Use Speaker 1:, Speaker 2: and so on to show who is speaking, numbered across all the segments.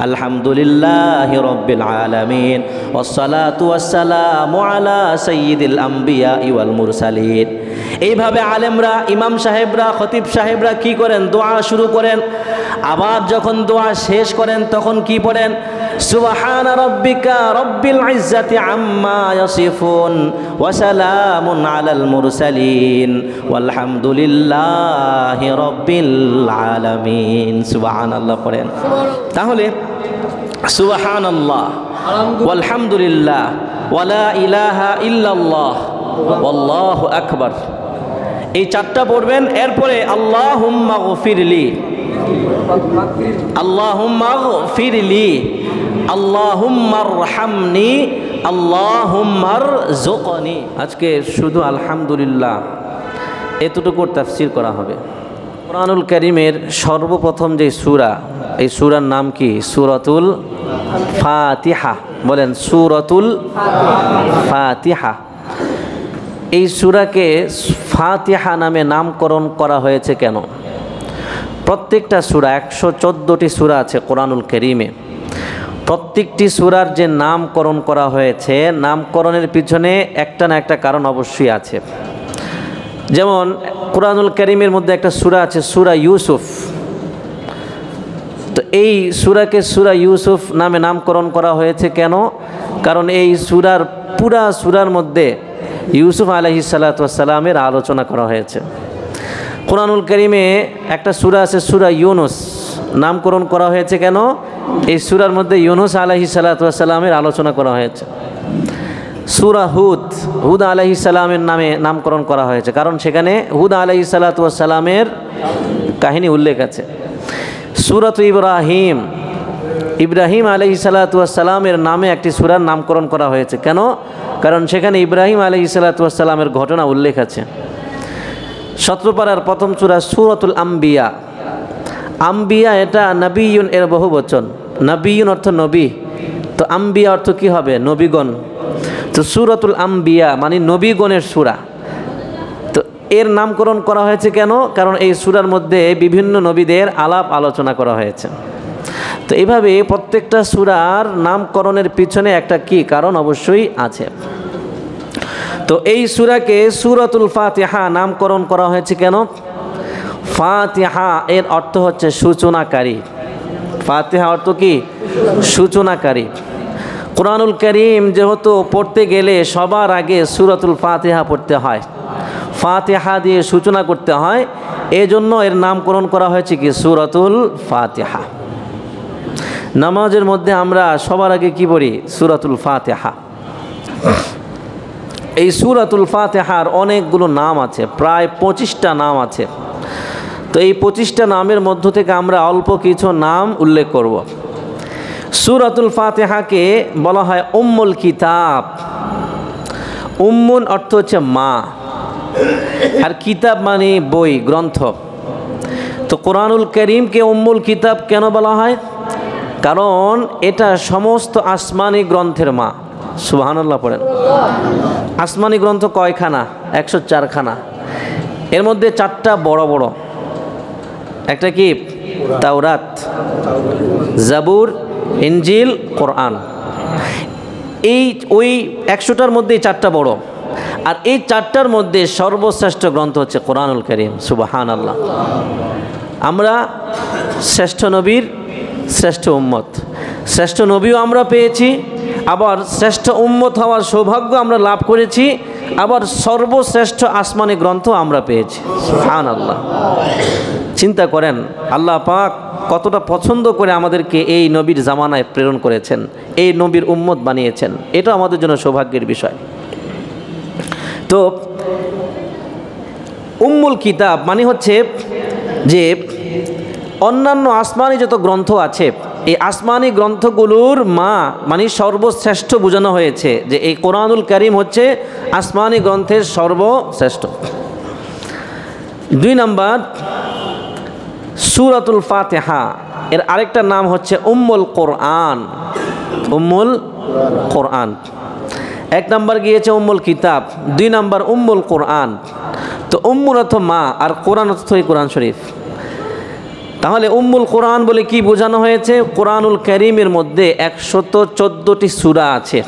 Speaker 1: আলহামদুলিল্লাহি রাব্বিল আলামিন ওয়াসসালাতু ওয়াসসালামু আলা সাইয়্যিদিল আমবিয়া ওয়াল মুরসালিন। এইভাবে আলেমরা, ইমাম সাহেবরা, খতিব সাহেবরা কি করেন? দোয়া শুরু করেন। আবার যখন দোয়া শেষ করেন তখন কি পড়েন? সুবহান রাব্বিকা রাব্বিল ইজ্জাতি আম্মা ইয়াসিফুন ওয়া সালামুন আলাল মুরসালিন ওয়ালহামদুলিল্লাহি রাব্বিল আলামিন। সুবহানাল্লাহ পড়েন। তাহলে সুবহানাল্লাহ ওয়ালহামদুলিল্লাহ ওয়ালা ইলাহা ইল্লাল্লাহ ওয়াল্লাহু আকবার, এই চারটা পড়বেন। এরপরে আল্লাহুম্মা গফিরলি, আল্লাহুম্মা গফিরলি, আল্লাহুম্মা আরহামনি, আল্লাহুম্মা আরযুকনি। আজকে শুধু আলহামদুলিল্লাহ এতটুকুর তাফসীর করা হবে। কোরআনুল কারীমের সর্বপ্রথম যে সূরা, এই সূরার নাম কি? সূরাতুল ফাতিহা। বলেন সূরাতুল ফাতিহা। এই সূরাকে ফাতিহা নামে নামকরণ করা হয়েছে কেন? প্রত্যেকটা সূরা, 114টি সূরা আছে কোরআনুল কারীমে। প্রত্যেকটি সূরার যে নামকরণ করা হয়েছে, নামকরণের পিছনে একটা না একটা কারণ অবশ্যই আছে। যেমন কোরআনুল কারীমের মধ্যে একটা সূরা আছে সূরা ইউসুফ। তো এই সূরাকে সূরা ইউসুফ নামে নামকরণ করা হয়েছে কেন? কারণ এই সূরার পুরা সূরার মধ্যে ইউসুফ আলাইহিস সালাতু ওয়াস সালামের আলোচনা করা হয়েছে। কোরআনুল কারীমে একটা সূরা আছে সূরা ইউনুস, নামকরণ করা হয়েছে কেন? এই সূরার মধ্যে ইউনুস আলাইহিস সালাতু ওয়াস সালামের আলোচনা করা হয়েছে। সূরা হুদ আলাইহিস সালামের নামে নামকরণ করা হয়েছে, কারণ সেখানে হুদ আলাইহিস সালাতু ওয়াস সালামের কাহিনী উল্লেখ আছে। সূরাত ইব্রাহিম আলাইহিস সালাতু ওয়াস সালামের নামে একটি সূরার নামকরণ করা হয়েছে কেন? কারণ সেখানে ইব্রাহিম আলাইহিস সালাতু ওয়াস সালামের ঘটনা উল্লেখ আছে। 17 পারার প্রথম সূরা সূরাতুল আম্বিয়া। আম্বিয়া এটা নবিয়ুন এর বহু বচন। নবিয়ুন অর্থ নবী, তো আম্বিয়া অর্থ কি হবে? নবীগণ। তো সূরাতুল আম্বিয়া মানে নবীগণের সূরা। তো এর নামকরণ করা হয়েছে কেন? কারণ এই সূরার মধ্যে বিভিন্ন নবীদের আলাপ আলোচনা করা হয়েছে। তো এইভাবে প্রত্যেকটা সূরার নামকরণের পিছনে একটা কি কারণ অবশ্যই আছে। তো এই সূরাকে সূরাতুল ফাতিহা নামকরণ করা হয়েছে কেন? ফাতিহা এর অর্থ হচ্ছে সূচনাকারী। ফাতিহা অর্থ কি? সূচনাকারী। কোরআনুল কারীম যেহেতু পড়তে গেলে সবার আগে সূরাতুল ফাতিহা পড়তে হয়, ফাতিহা দিয়ে সূচনা করতে হয়, এজন্য এর নামকরণ করা হয়েছে কি? সূরাতুল ফাতিহা। নামাজের মধ্যে আমরা সবার আগে কি পড়ি? সূরাতুল ফাতিহা। এই সূরাতুল ফাতিহার অনেকগুলো নাম আছে, প্রায় 25টা নাম আছে। তো এই 25টা নামের মধ্য থেকে আমরা অল্প কিছু নাম উল্লেখ করব। সূরাতুল ফাতিহাকে বলা হয় উম্মুল কিতাব। উম্মুন অর্থ হচ্ছে মা, আর কিতাব মানে বই, গ্রন্থ। তো কোরআনুল কারীমকে উম্মুল কিতাব কেন বলা হয়? কারণ এটা সমস্ত আসমানি গ্রন্থের মা। সুবহানাল্লাহ পড়েন। আসমানি গ্রন্থ কয়খানা? 104 খানা। এর মধ্যে 4টা বড় বড়, একটা কি? তাওরাত, জাবুর, ইনজিল, কোরআন। ওই 100টার মধ্যে 4টা বড়, আর এই 4টার মধ্যে সর্বশ্রেষ্ঠ গ্রন্থ হচ্ছে কোরআনুল কারীম। সুবহানাল্লাহ। আমরা শ্রেষ্ঠ নবীর শ্রেষ্ঠ উম্মত, শ্রেষ্ঠ নবীও আমরা পেয়েছি, আবার শ্রেষ্ঠ উম্মত হওয়ার সৌভাগ্য আমরা লাভ করেছি, আবার সর্বশ্রেষ্ঠ আসমানি গ্রন্থ আমরা পেয়েছি। সুবহানাল্লাহ। চিন্তা করেন আল্লাহ পাক কতটা পছন্দ করে আমাদেরকে এই নবীর জামানায় প্রেরণ করেছেন, এই নবীর উম্মত বানিয়েছেন। এটা আমাদের জন্য সৌভাগ্যের বিষয়। তো উম্মুল কিতাব মানে হচ্ছে যে অন্যান্য আসমানি যত গ্রন্থ আছে, এই আসমানি গ্রন্থগুলোর মা মানে সর্বশ্রেষ্ঠ বোঝানো হয়েছে, যে এই কোরআনুল কারীম হচ্ছে আসমানি গ্রন্থের সর্বশ্রেষ্ঠ। 2 নাম্বার সূরাতুল ফাতিহা এর আরেকটা নাম হচ্ছে উম্মুল কোরআন। উম্মুল কোরআন। 1 নাম্বার গিয়েছে উম্মুল কিতাব, 2 নাম্বার উম্মুল কোরআন। তো উম্মুল অর্থ মা, আর কোরআন অর্থ কোরআন শরীফ। তাহলে উম্মুল কোরআন বলে কি বোঝানো হয়েছে? কোরআনুল কারীমের মধ্যে 114টি সূরা আছে।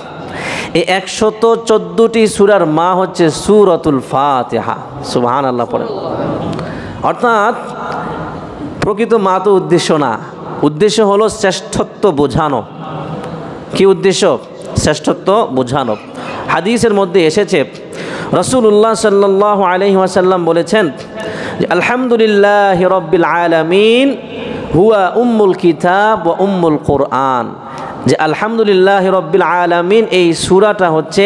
Speaker 1: এই 114টি সূরার মা হচ্ছে সূরাতুল ফাতিহা। সুবহানাল্লাহ পড়েন। অর্থাৎ প্রকৃত মা তো উদ্দেশ্য না, উদ্দেশ্য হলো শ্রেষ্ঠত্ব বোঝানো। কি উদ্দেশ্য? শ্রেষ্ঠত্ব বোঝানো। হাদিসের মধ্যে এসেছে রাসূলুল্লাহ সাল্লাল্লাহু আলাইহি ওয়াসাল্লাম বলেছেন যে আলহামদুলিল্লাহি রাব্বিল আলামিন হুয়া উম্মুল কিতাব ওয়া উম্মুল কোরআন, যে আলহামদুলিল্লাহি রাব্বিল আলামিন এই সূরাটা হচ্ছে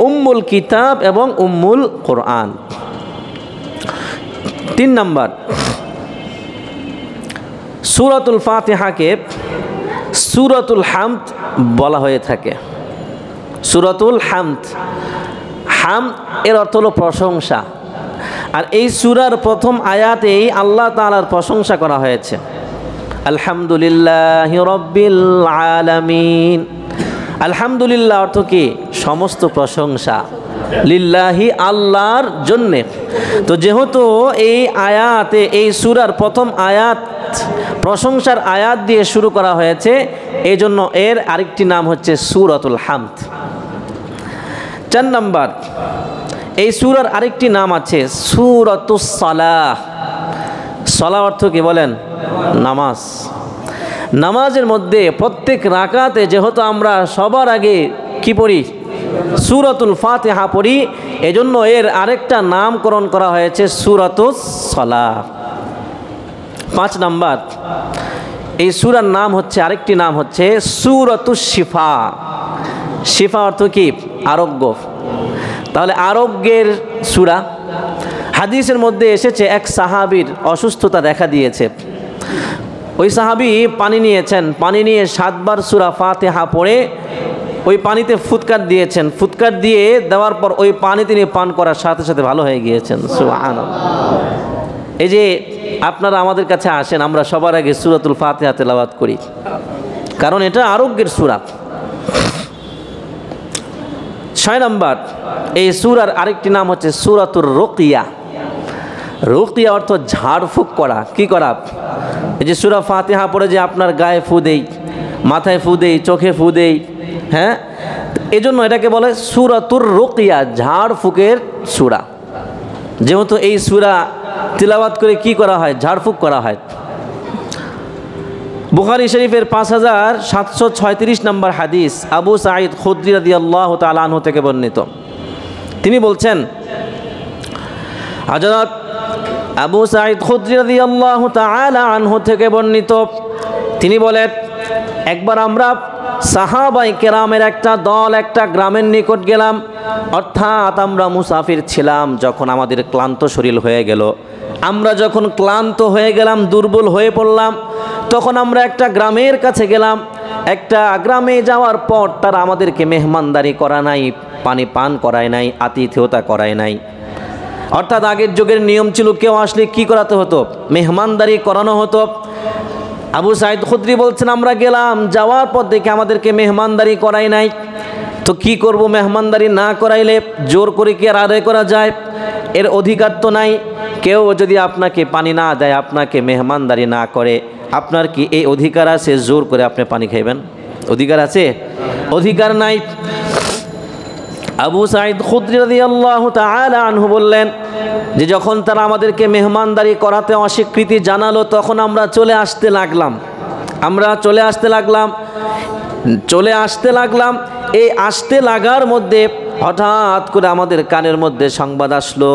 Speaker 1: উম্মুল কিতাব এবং উম্মুল কোরআন। 3 নাম্বার, সূরাতুল ফাতিহাকে সূরাতুল হামদ বলা হয়ে থাকে। সূরাতুল হামদ, হামদ এর অর্থ হলো প্রশংসা। আর এই সূরার প্রথম আয়াতেই আল্লাহ তাআলার প্রশংসা করা হয়েছে, আলহামদুলিল্লাহি রাব্বিল আলামিন। আলহামদুলিল্লাহ অর্থ কি? সমস্ত প্রশংসা, লিল্লাহি আল্লাহর জন্যে। তো যেহেতু এই আয়াতে, এই সূরার প্রথম আয়াত প্রশংসার আয়াত দিয়ে শুরু করা হয়েছে, এই জন্য এর আরেকটি নাম হচ্ছে সূরাতুল হামদ। 4 নাম্বার, এই সূরার আরেকটি নাম আছে সূরাতুস সালাহ। সালাহ অর্থ কি বলেন? নামাজ। নামাজের মধ্যে প্রত্যেক রাকাতে যেহেতু আমরা সবার আগে কি পড়ি? সূরাতুল ফাতিহা পড়ি, এজন্য এর আরেকটা নামকরণ করা হয়েছে সূরাতুস সালাহ। 5 নাম্বার, এই সূরার নাম হচ্ছে, আরেকটি নাম হচ্ছে সূরাতুশ শিফা। শিফা অর্থ কি? আরোগ্য। তাহলে আরোগ্যের সূরা। হাদিসের মধ্যে এসেছে এক সাহাবীর অসুস্থতা দেখা দিয়েছে, ওই সাহাবী পানি নিয়েছেন, পানি নিয়ে 7 বার সূরা ফাতিহা পড়ে ওই পানিতে ফুৎকার দিয়েছেন, ফুৎকার দিয়ে দেওয়ার পর ওই পানি তিনি পান করার সাথে সাথে ভালো হয়ে গিয়েছেন। সুবহানাল্লাহ। এই যে আপনারা আমাদের কাছে আসেন, আমরা সবার আগে সূরাতুল ফাতিহা তেলাওয়াত করি, কারণ এটা আরোগ্যের সূরা। 6 নাম্বার, এই সূরার আরেকটি নাম হচ্ছে সূরাতুর রুকিয়া। রুকিয়া অর্থ ঝাড়ফুঁক করা। কি করা? এই যে সূরা ফাতিহা পড়ে যে আপনার গায়ে ফু দেই, মাথায় ফু দেই, চোখে ফু দেই, হ্যাঁ, এজন্য এটাকে বলে সূরাতুর রুকিয়া, ঝাড়ফুঁকের সূরা। যেহেতু এই সূরা তিলাওয়াত করে কি করা হয়? ঝাড়ফুঁক করা হয়। বুখারী শরীফের 5736 নম্বর হাদিস আবু সাঈদ খুদরি রাদিয়াল্লাহু তাআলা আনহু থেকে বর্ণিত। তিনি বলছেন, হযরত আবু সাঈদ খুদরি রাদিয়াল্লাহু তাআলা আনহু থেকে বর্ণিত, তিনি বলেন, একবার আমরা সাহাবায়ে কেরামের একটা দল একটা গ্রামের নিকট গেলাম, অর্থাৎ আমরা মুসাফির ছিলাম। যখন আমাদের ক্লান্ত শরীর হয়ে গেল, আমরা যখন ক্লান্ত হয়ে গেলাম, দুর্বল হয়ে পড়লাম, তখন আমরা একটা গ্রামের কাছে গেলাম। একটা গ্রামে যাওয়ার পর তারা আমাদেরকে মেহমানদারি করা নাই, পানি পান করায় নাই, আতিথেয়তা করায় নাই। অর্থাৎ আগের যুগের নিয়ম ছিল, কেউ আসলে কি করাতে হতো? মেহমানদারি করানো হতো। আবু সাঈদ খুদরি বলছেন, আমরা গেলাম, যাওয়ার পর দেখে আমাদেরকে মেহমানদারি করাই নাই। তো কি করব? মেহমানদারি না করাইলে জোর করে কি আর আদায় করা যায়? এর অধিকার তো নাই। কেউ যদি আপনাকে পানি না দেয়, আপনাকে মেহমানদারি না করে, আপনার কি এই অধিকার আছে জোর করে আপনি পানি খাইবেন? অধিকার আছে? অধিকার নাই। আবু সাঈদ খুদরি রাদিয়াল্লাহু তাআলা আনহু বললেন যে যখন তারা আমাদেরকে মেহমানদারি করাতে অস্বীকৃতি জানালো, তখন আমরা চলে আসতে লাগলাম। এই আসতে লাগার মধ্যে হঠাৎ করে আমাদের কানের মধ্যে সংবাদ আসলো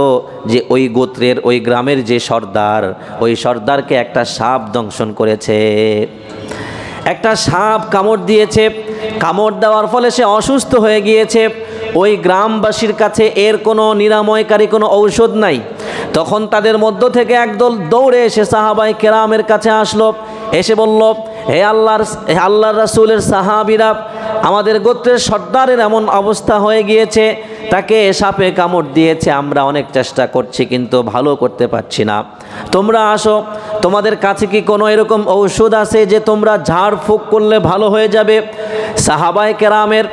Speaker 1: যে ওই গোত্রের, ওই গ্রামের যে সর্দার, ওই সর্দারকে একটা সাপ দংশন করেছে। একটা সাপ কামড় দিয়েছে। কামড় দেওয়ার ফলে সে অসুস্থ হয়ে গিয়েছে। ওই গ্রামবাসীর কাছে এর কোনো নিরাময়কারী কোনো ঔষধ নাই। তখন তাদের মধ্য থেকে একদল দৌড়ে এসে সাহাবায়ে কেরামের কাছে আসলো, এসে বলল, হে আল্লাহর রাসূলের সাহাবীরা, আমাদের গোত্রের সর্দারের এমন অবস্থা হয়ে গিয়েছে, তাকে সাপে কামড় দিয়েছে। আমরা অনেক চেষ্টা করছি কিন্তু ভালো করতে পারছি না। তোমরা আসো, তোমাদের কাছে কি কোনো এরকম ঔষধ আছে যে তোমরা ঝাড়ফুঁক করলে ভালো হয়ে যাবে? সাহাবায়ে কেরামের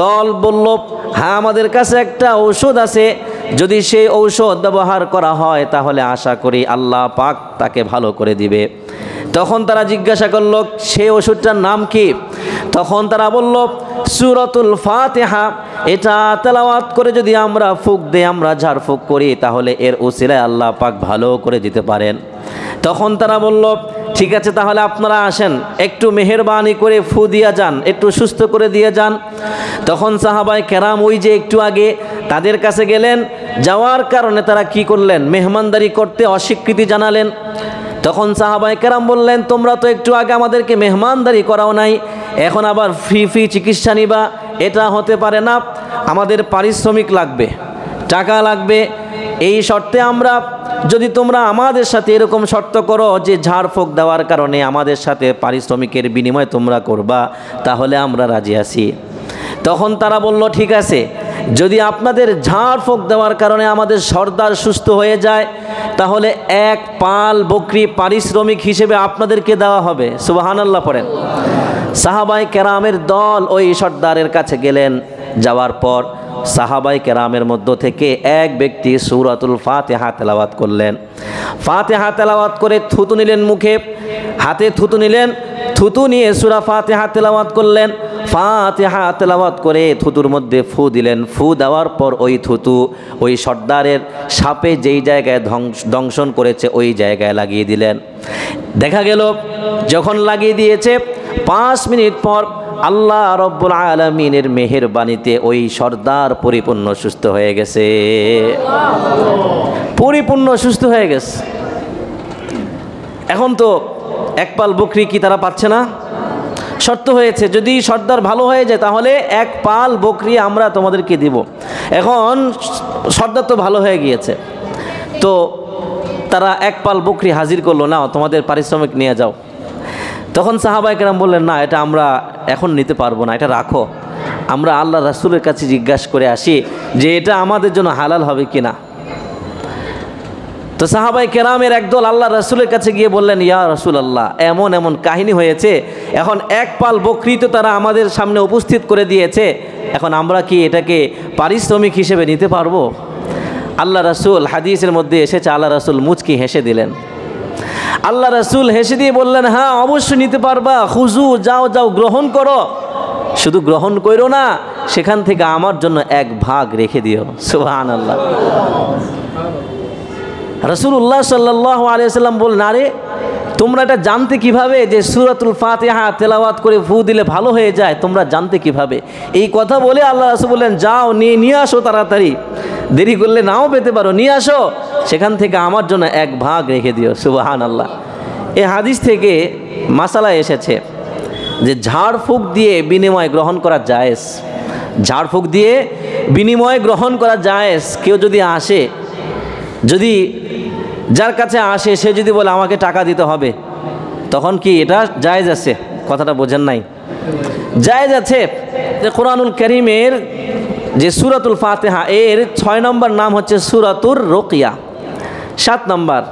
Speaker 1: দল বলল, হ্যাঁ, আমাদের কাছে একটা ঔষধ আছে, যদি সেই ঔষধ ব্যবহার করা হয় তাহলে আশা করি আল্লাহ পাক তাকে ভালো করে দিবে। তখন তারা জিজ্ঞাসা করল সেই ওষুধটার নাম কি? তখন তারা বলল সূরাতুল ফাতিহা। এটা তেলাওয়াত করে যদি আমরা ফুঁক দেই, আমরা ঝাড়ফুঁক করি, তাহলে এর উসিলায় আল্লাহ পাক ভালো করে দিতে পারেন। তখন তারা বলল ঠিক আছে, তাহলে আপনারা আসেন, একটু মেহেরবানি করে ফু দিয়া যান, একটু সুস্থ করে দিয়ে যান। তখন সাহাবায়ে কেরাম ওই যে একটু আগে তাদের কাছে গেলেন, যাওয়ার কারণে তারা কি করলেন? মেহমানদারি করতে অস্বীকৃতি জানালেন। তখন সাহাবায়ে কেরাম বললেন তোমরা তো একটু আগে আমাদেরকে মেহমানদারি করাও নাই, এখন আবার ফ্রি চিকিৎসা নিবা? এটা হতে পারে না, আমাদের পারিশ্রমিক লাগবে, টাকা লাগবে। এই শর্তে আমরা, যদি তোমরা আমাদের সাথে এরকম শর্ত করো যে ঝাড়ফুঁক দেওয়ার কারণে আমাদের সাথে পারিশ্রমিকের বিনিময় তোমরা করবা, তাহলে আমরা রাজি আছি। তখন তারা বলল ঠিক আছে, যদি আপনাদের ঝাড়ফুঁক দেওয়ার কারণে আমাদের সর্দার সুস্থ হয়ে যায়, তাহলে এক পাল বকরি পারিশ্রমিক হিসেবে আপনাদেরকে দেওয়া হবে। সুবহানাল্লাহ পড়েন। সাহাবায়ে কেরামের দল ওই সর্দারের কাছে গেলেন। যাওয়ার পর সাহাবায়ে কেরামের মধ্য থেকে এক ব্যক্তি সূরাতুল ফাতিহা তেলাওয়াত করলেন। ফাতিহা তেলাওয়াত করে থুতু নিলেন মুখে, হাতে থুতু নিলেন, থুতু নিয়ে সূরা ফাতিহা তেলাওয়াত করলেন। ফাতিহা তেলাওয়াত করে থুতুর মধ্যে ফু দিলেন। ফু দেওয়ার পর ওই থুতু ওই সর্দারের সাপে যেই জায়গায় দংশন করেছে ওই জায়গায় লাগিয়ে দিলেন। দেখা গেল যখন লাগিয়ে দিয়েছে 5 মিনিট পর আল্লাহ রব্বুল আলামিনের মেহেরবানিতে ওই সর্দার পরিপূর্ণ সুস্থ হয়ে গেছে, পরিপূর্ণ সুস্থ হয়ে গেছে। এখন তো এক পাল বকরি কি তারা পাচ্ছে না? শর্ত হয়েছে যদি সর্দার ভালো হয়ে যায় তাহলে এক পাল বকরি আমরা তোমাদেরকে দিব। এখন সর্দার তো ভালো হয়ে গিয়েছে, তো তারা এক পাল বকরি হাজির করলো, না তোমাদের পারিশ্রমিক নিয়ে যাও। তখন সাহাবায়ে কেরাম বললেন না, এটা আমরা এখন নিতে পারবো না, এটা রাখো, আমরা আল্লাহ রাসূলের কাছে জিজ্ঞাসা করে আসি যে এটা আমাদের জন্য হালাল হবে কিনা। তো সাহাবায়ে কেরামের একদল আল্লাহ রাসূলের কাছে গিয়ে বললেন ইয়া রাসূলুল্লাহ, এমন এমন কাহিনী হয়েছে, এখন এক পাল বকরি তো তারা আমাদের সামনে উপস্থিত করে দিয়েছে, এখন আমরা কি এটাকে পারিশ্রমিক হিসেবে নিতে পারবো? আল্লাহ রাসূল, হাদিসের মধ্যে এসেছে, আল্লাহ রাসূল মুচকি হেসে দিলেন। আল্লাহ রাসূল হেসে দিয়ে বললেন হ্যাঁ অবশ্যই নিতে পারবা, খুজু, যাও যাও গ্রহণ করো, শুধু গ্রহণ করো না, সেখান থেকে আমার জন্য এক ভাগ রেখে দিও। সুবহানাল্লাহ। রাসূলুল্লাহ সাল্লাল্লাহু আলাইহি ওয়াসাল্লাম বললেন আরে তোমরা এটা জানতে কিভাবে যে সূরাতুল ফাতিহা তেলাওয়াত করে ফু দিলে ভালো হয়ে যায়, তোমরা জানতে কিভাবে? এই কথা বলে আল্লাহ রাসূল বললেন যাও নিয়ে আসো তাড়াতাড়ি, দেরি করলে নাও পেতে পারো, নিয়ে আসো, সেখান থেকে আমার জন্য এক ভাগ রেখে দিও। সুবহানাল্লাহ। এই হাদিস থেকে মাসালা এসেছে যে ঝাড়ফুঁক দিয়ে বিনিময় গ্রহণ করা জায়েজ, ঝাড়ফুঁক দিয়ে বিনিময় গ্রহণ করা জায়েজ। কেউ যদি আসে, যদি যার কাছে আসে সে যদি বলে আমাকে টাকা দিতে হবে, তখন কি এটা জায়েজ আছে? কথাটা বোঝেন নাই? জায়েজ আছে। যে কোরআনুল কারীমের যে সূরাতুল ফাতিহা এর 6 নম্বর নাম হচ্ছে সূরাতুর রুকিয়া, 7 নম্বর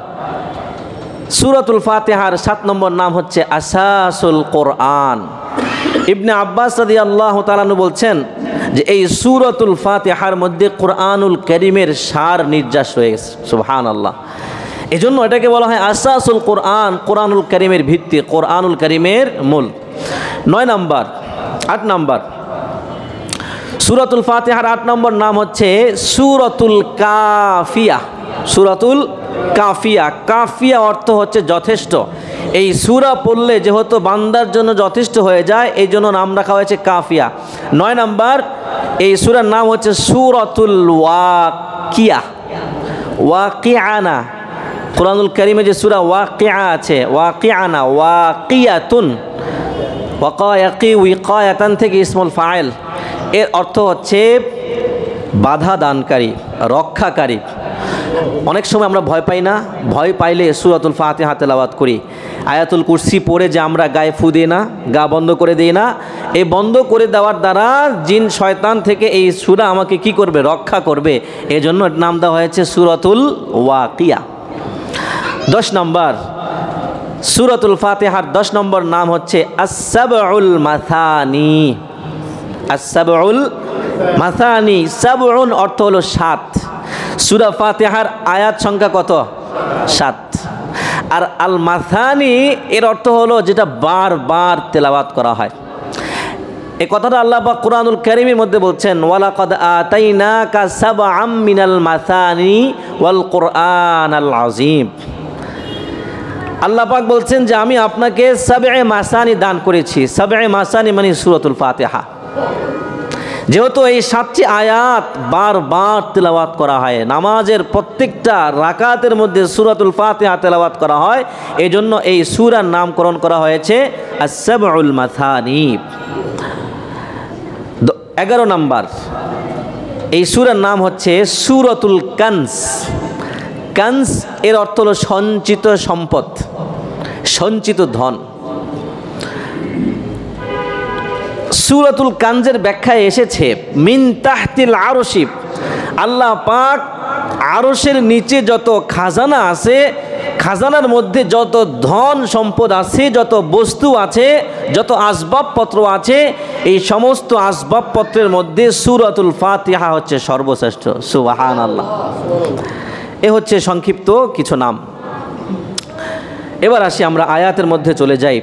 Speaker 1: সূরাতুল ফাতিহার 7 নম্বর নাম হচ্ছে আসাসুল কোরআন। ইবনে আব্বাস রাদিয়াল্লাহু তাআলা বলছেন যে এই সূরাতুল ফাতিহার মধ্যে কোরআনুল কারীমের সার নির্যাস হয়ে গেছে। সুবহানাল্লাহ। এজন্য এটাকে বলা হয় আসাসুল কোরআন, কোরআনুল কারীমের ভিত্তি, কোরআনুল কারীমের মূল। 9 নম্বর 8 নম্বর সূরাতুল ফাতিহার 8 নম্বর নাম হচ্ছে সূরাতুল কাফিয়া। সূরাতুল কাফিয়া, কাফিয়া অর্থ হচ্ছে যথেষ্ট। এই সূরা পড়লে যেহেতু বান্দার জন্য যথেষ্ট হয়ে যায়, এই জন্য নাম রাখা হয়েছে কাফিয়া। 9 নম্বর এই সূরার নাম হচ্ছে সূরাতুল ওয়াকিয়া। ওয়াকিয়ানা, কোরআনুল কারীমে যে সূরা ওয়াকিয়া আছে, ওয়াকিয়ানা, ওয়াকিয়াতুন, ওয়াকায়াকি উইকায়াতান থেকে ইসমুল ফাইল, এর অর্থ হচ্ছে বাধা দানকারী, রক্ষাকারী। অনেক সময় আমরা ভয় পাই না, ভয় পাইলে সূরাতুল ফাতিহা তেলাওয়াত করি, আয়াতুল কুরসি পড়ে যে আমরা গায়ে ফু দিই না, গা বন্ধ করে দিই না, এই বন্ধ করে দেওয়ার দ্বারা জিন শয়তান থেকে এই সূরা আমাকে কি করবে? রক্ষা করবে। এজন্য নাম দেওয়া হয়েছে সূরাতুল ওয়াকিয়া। 10 নম্বর সূরাতুল ফাতিহার 10 নম্বর নাম হচ্ছে আস-সাবউল মাসানি। আস-সাবউল মাসানি, সাবউন অর্থ হলো 7, সূরা ফাতিহার আয়াত সংখ্যা কত? 7। আর আল মাসানি এর অর্থ হলো যেটা বারবার তেলাওয়াত করা হয়। এই কথাটা আল্লাহ পাক কুরআনুল কারীমের মধ্যে বলছেন, ওয়ালাকাদ আতাইনাকা সাবআম মিনাল মাসানি ওয়াল কুরআনাল আযীম। আল্লাহ পাক বলছেন যে আমি আপনাকে সাবএ মাসানি দান করেছি। সাবএ মাসানি মানে সূরাতুল ফাতিহা। যেহেতু এই 7টি আয়াত বারবার তেলাওয়াত করা হয়, নামাজের প্রত্যেকটা রাকাতের মধ্যে সূরাতুল ফাতিহা তেলাওয়াত করা হয়, এই জন্য এই সূরার নামকরণ করা হয়েছে আস-সাবউল মাসানি। 11 নম্বর, এই সূরার নাম হচ্ছে সূরাতুল কানজ। কানজ এর অর্থ হলো সঞ্চিত সম্পদ, সঞ্চিত ধন। সূরাতুল কানজের ব্যাখ্যায় এসেছে মিন তাহতিল আরশি, আল্লাহ পাক আরশের নিচে যত খাজানা আছে, খাজানার মধ্যে যত ধন সম্পদ আছে, যত বস্তু আছে, যত আসবাবপত্র আছে, এই সমস্ত আসবাবপত্রের মধ্যে সূরাতুল ফাতিহা হচ্ছে সর্বশ্রেষ্ঠ। সুবহানাল্লাহ। এ হচ্ছে সংক্ষিপ্ত কিছু নাম। এবার আসি আমরা আয়াতের মধ্যে চলে যাই।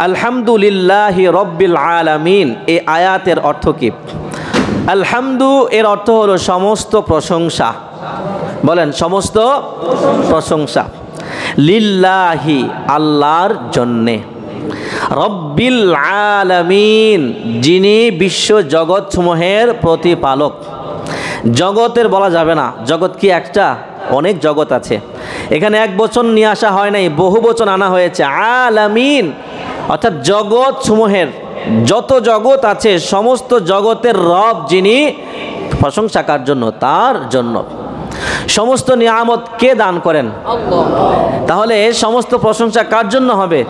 Speaker 1: আলহামদুলিল্লাহি রব্বিল আলামিন, এই আয়াতের অর্থ কি? আলহামদু এর অর্থ হলো সমস্ত প্রশংসা। বলেন, সমস্ত প্রশংসা। লিল্লাহি আল্লাহর জন্যে, রব্বিল আলামিন যিনি বিশ্ব জগৎসমূহের প্রতিপালক। জগতের বলা যাবে না, জগৎ কি একটা? অনেক জগৎ আছে। এখানে এক বচন নিয়ে আসা হয় নাই, বহু বচন আনা হয়েছে। আলামিন অর্থাৎ জগৎ সমূহের যত জগৎ আছে সমস্ত জগতের রব যিনি, প্রশংসা কার জন্য? তার জন্য। সমস্ত নিয়ামত কে দান করেন? তাহলে সমস্ত প্রশংসা কার জন্য হবে?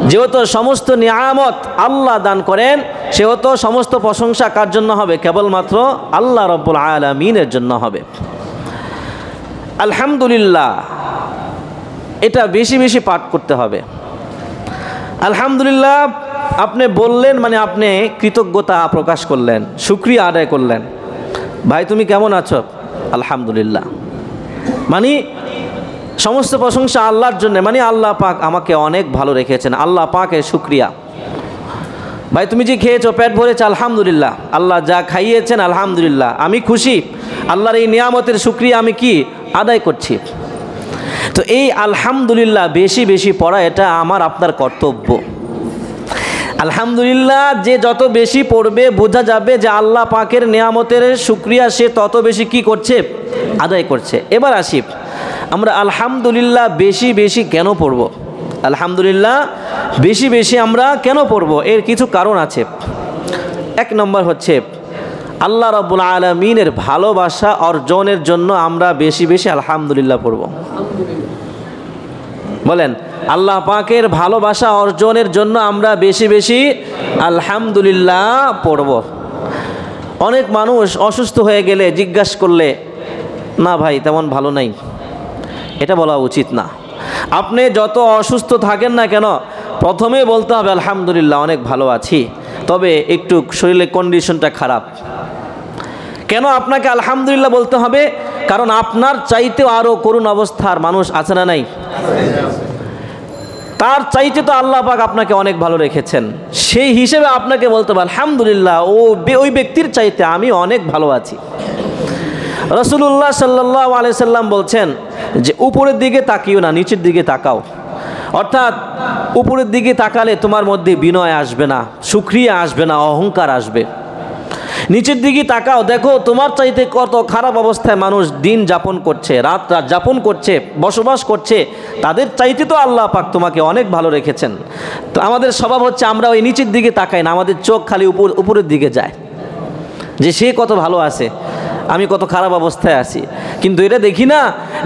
Speaker 1: যেহেতু সমস্ত নিয়ামত আল্লাহ দান করেন, সেহেতু সমস্ত প্রশংসা কার জন্য হবে? কেবলমাত্র আল্লাহ রব্বুল আলামিনের জন্য হবে। আলহামদুলিল্লাহ এটা বেশি বেশি পাঠ করতে হবে। আলহামদুলিল্লাহ আপনি বললেন মানে আপনি কৃতজ্ঞতা প্রকাশ করলেন, শুকরিয়া আদায় করলেন। ভাই তুমি কেমন আছো? আলহামদুলিল্লাহ। মানে সমস্ত প্রশংসা আল্লাহর জন্য, মানে আল্লাহ পাক আমাকে অনেক ভালো রেখেছেন, আল্লাহ পাকের শুকরিয়া। ভাই তুমি যে খেয়েছো, পেট ভরেছে, আলহামদুলিল্লাহ। আল্লাহ যা খাইয়েছেন আলহামদুলিল্লাহ, আমি খুশি, আল্লাহর এই নিয়ামতের শুকরিয়া আমি কি আদায় করছি। তো এই আলহামদুলিল্লাহ বেশি বেশি পড়া এটা আমার আপনার কর্তব্য। আলহামদুলিল্লাহ যে যত বেশি পড়বে বোঝা যাবে যে আল্লাহ পাকের নিয়ামতের শুকরিয়া সে তত বেশি কি করছে? আদায় করছে। এবার আসি আমরা আলহামদুলিল্লাহ বেশি বেশি কেন পড়ব? আলহামদুলিল্লাহ বেশি বেশি আমরা কেন পড়ব? এর কিছু কারণ আছে। 1 নম্বর হচ্ছে আল্লাহ রাব্বুল আলামিনের ভালোবাসা অর্জনের জন্য আমরা বেশি বেশি আলহামদুলিল্লাহ পড়ব। বলেন, আল্লাহ পাকের ভালোবাসা অর্জনের জন্য আমরা বেশি বেশি আলহামদুলিল্লাহ পড়ব। অনেক মানুষ অসুস্থ হয়ে গেলে জিজ্ঞাসা করলে, না ভাই তেমন ভালো নাই, এটা বলা উচিত না। আপনি যত অসুস্থ থাকেন না কেন, প্রথমে বলতে হবে আলহামদুলিল্লাহ অনেক ভালো আছি, তবে একটু শরীরের কন্ডিশনটা খারাপ। কেন আপনাকে আলহামদুলিল্লাহ বলতে হবে? কারণ আপনার চাইতেও আরও করুণ অবস্থার মানুষ আছে না নাই? তার চাইতে তো আল্লাহ পাক আপনাকে অনেক ভালো রেখেছেন, সেই হিসেবে আপনাকে বলতে হবে আলহামদুলিল্লাহ ওই ব্যক্তির চাইতে আমি অনেক ভালো আছি। রাসূলুল্লাহ সাল্লাল্লাহু আলাইহি সাল্লাম বলছেন যে উপরের দিকে তাকিও না, নিচের দিকে তাকাও। অর্থাৎ উপরের দিকে তাকালে তোমার মধ্যে বিনয় আসবে না, শুকরিয়া আসবে না, অহংকার আসবে। নিচের দিকে তাকাও, দেখো তোমার চাইতে কত খারাপ অবস্থায় মানুষ দিন যাপন করছে, রাত যাপন করছে, বসবাস করছে, তাদের চাইতে তো আল্লাহ পাক তোমাকে অনেক ভালো রেখেছেন। তো আমাদের স্বভাব হচ্ছে আমরা ওই নিচের দিকে তাকাই না, আমাদের চোখ খালি উপরের দিকে যায় যে সে কত ভালো আছে, আমি কত খারাপ অবস্থায় আছি। কিন্তু এটা দেখি না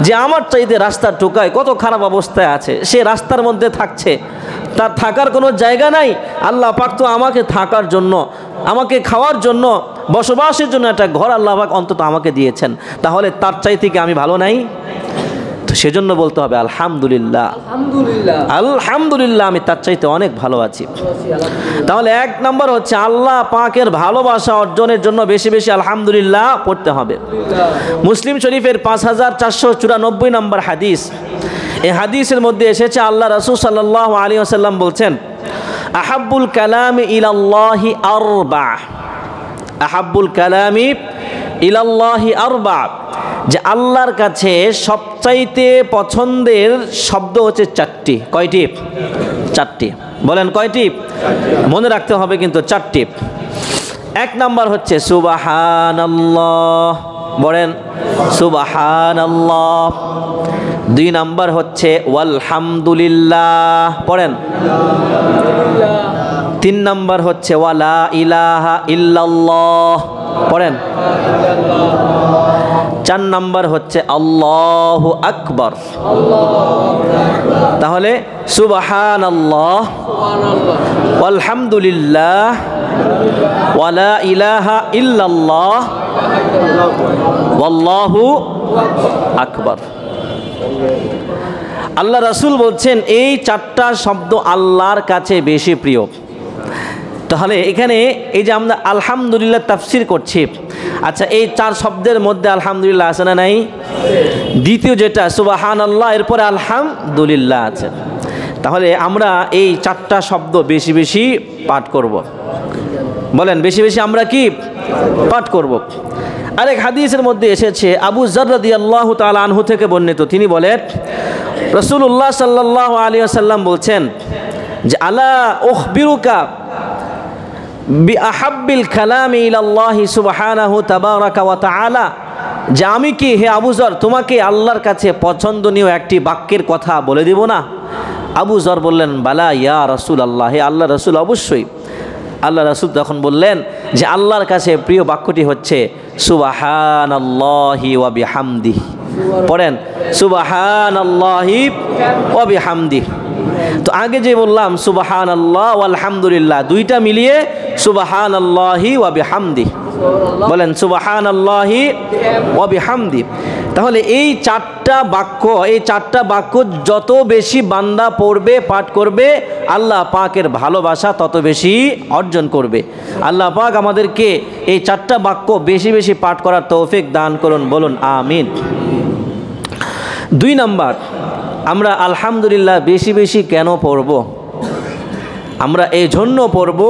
Speaker 1: যে আমার চাইতে রাস্তার টোকায় কত খারাপ অবস্থায় আছে, সে রাস্তার মধ্যে থাকছে, তার থাকার কোনো জায়গা নাই। আল্লাহ পাক তো আমাকে থাকার জন্য, আমাকে খাওয়ার জন্য, বসবাসের জন্য একটা ঘর আল্লাহ পাক অন্তত আমাকে দিয়েছেন, তাহলে তার চাইতে কি আমি ভালো নাই? তো সেজন্য বলতে হবে আলহামদুলিল্লাহ, আলহামদুলিল্লাহ আমি তার চাইতে অনেক ভালো আছি। তাহলে 1 নম্বর হচ্ছে আল্লাহ পাকের ভালোবাসা অর্জনের জন্য বেশি বেশি আলহামদুলিল্লাহ পড়তে হবে। মুসলিম শরীফের 5494 নম্বর হাদিস, এই হাদিসের মধ্যে এসেছে আল্লাহ রাসূল সাল্লাল্লাহু আলাইহি ওয়াসাল্লাম বলছেন, আহাব্বুল কালামি ইলাল্লাহি আরবা, আহাব্বুল কালামি ইলাল্লাহি আরবা, যে আল্লাহর কাছে সবচাইতে পছন্দের শব্দ হচ্ছে 4টি। কয়টি? 4টি। বলেন কয়টি? মনে রাখতে হবে কিন্তু 4টি। 1 নাম্বার হচ্ছে সুবহানাল্লাহ, বলেন সুবহানাল্লাহ। 2 নাম্বার হচ্ছে ওয়ালহামদুলিল্লাহ, পড়েন। 3 নাম্বার হচ্ছে ওয়ালা ইলাহা ইল্লাল্লাহ, পড়েন। 4 নাম্বার হচ্ছে আল্লাহু আকবার। তাহলে সুবহানাল্লাহ, ওয়ালহামদুলিল্লাহ, ওয়ালা ইলাহা ইল্লাল্লাহ, ওয়াল্লাহু আকবার। আল্লাহ রাসূল বলছেন এই 4টা শব্দ আল্লাহর কাছে বেশি প্রিয়। তাহলে এখানে এই যে আমরা আলহামদুলিল্লাহ তাফসির করছি, আচ্ছা এই 4 শব্দের মধ্যে আলহামদুলিল্লাহ আছে না নাই? দ্বিতীয় যেটা সুবহানাল্লাহ, এরপরে আলহামদুলিল্লাহ আছে। তাহলে আমরা এই 4টা শব্দ বেশি বেশি পাঠ করব। বলেন বেশি বেশি আমরা কি পাঠ করব? আরেক হাদিসের মধ্যে এসেছে আবু যর রাদিয়াল্লাহু তাআলা আনহু থেকে বর্ণিত, তিনি বলেন রাসূলুল্লাহ সাল্লাল্লাহু আলাইহি ওয়াসাল্লাম বলছেন যে আলা উখবিরুকা বিআহাব্বিল কালামি ইলাল্লাহি সুবহানাহু তাবারাকা ওয়া তাআলা, যে আমি কি হে আবু যর তোমাকে আল্লাহর কাছে পছন্দনীয় একটি বাক্যের কথা বলে দেব না? আবু যর বললেন বালা ইয়া রাসূলুল্লাহ, হে আল্লাহর রাসূল অবশ্যই। আল্লাহ রাসূল তখন বললেন যে আল্লাহর কাছে প্রিয় বাক্যটি হচ্ছে সুবহানাল্লাহি ওয়া বিহামদিহি, পড়েন সুবহানাল্লাহি ওয়া বিহামদিহি। তো আগে যে বললাম সুবহানাল্লাহ ওয়া আলহামদুলিল্লাহ, দুইটা মিলিয়ে সুবহানাল্লাহি ওয়া বিহামদিহি, বলেন সুবহানাল্লাহি ওয়া বিহামদিহি। তাহলে এই 4টা বাক্য যত বেশি বান্দা পড়বে পাঠ করবে, আল্লাহ পাকের ভালোবাসা তত বেশি অর্জন করবে। আল্লাহ পাক আমাদেরকে এই 4টা বাক্য বেশি বেশি পাঠ করার তৌফিক দান করুন, বলুন আমিন। 2 নাম্বার, আমরা আলহামদুলিল্লাহ বেশি বেশি কেন পড়ব? আমরা এই জন্য পড়ব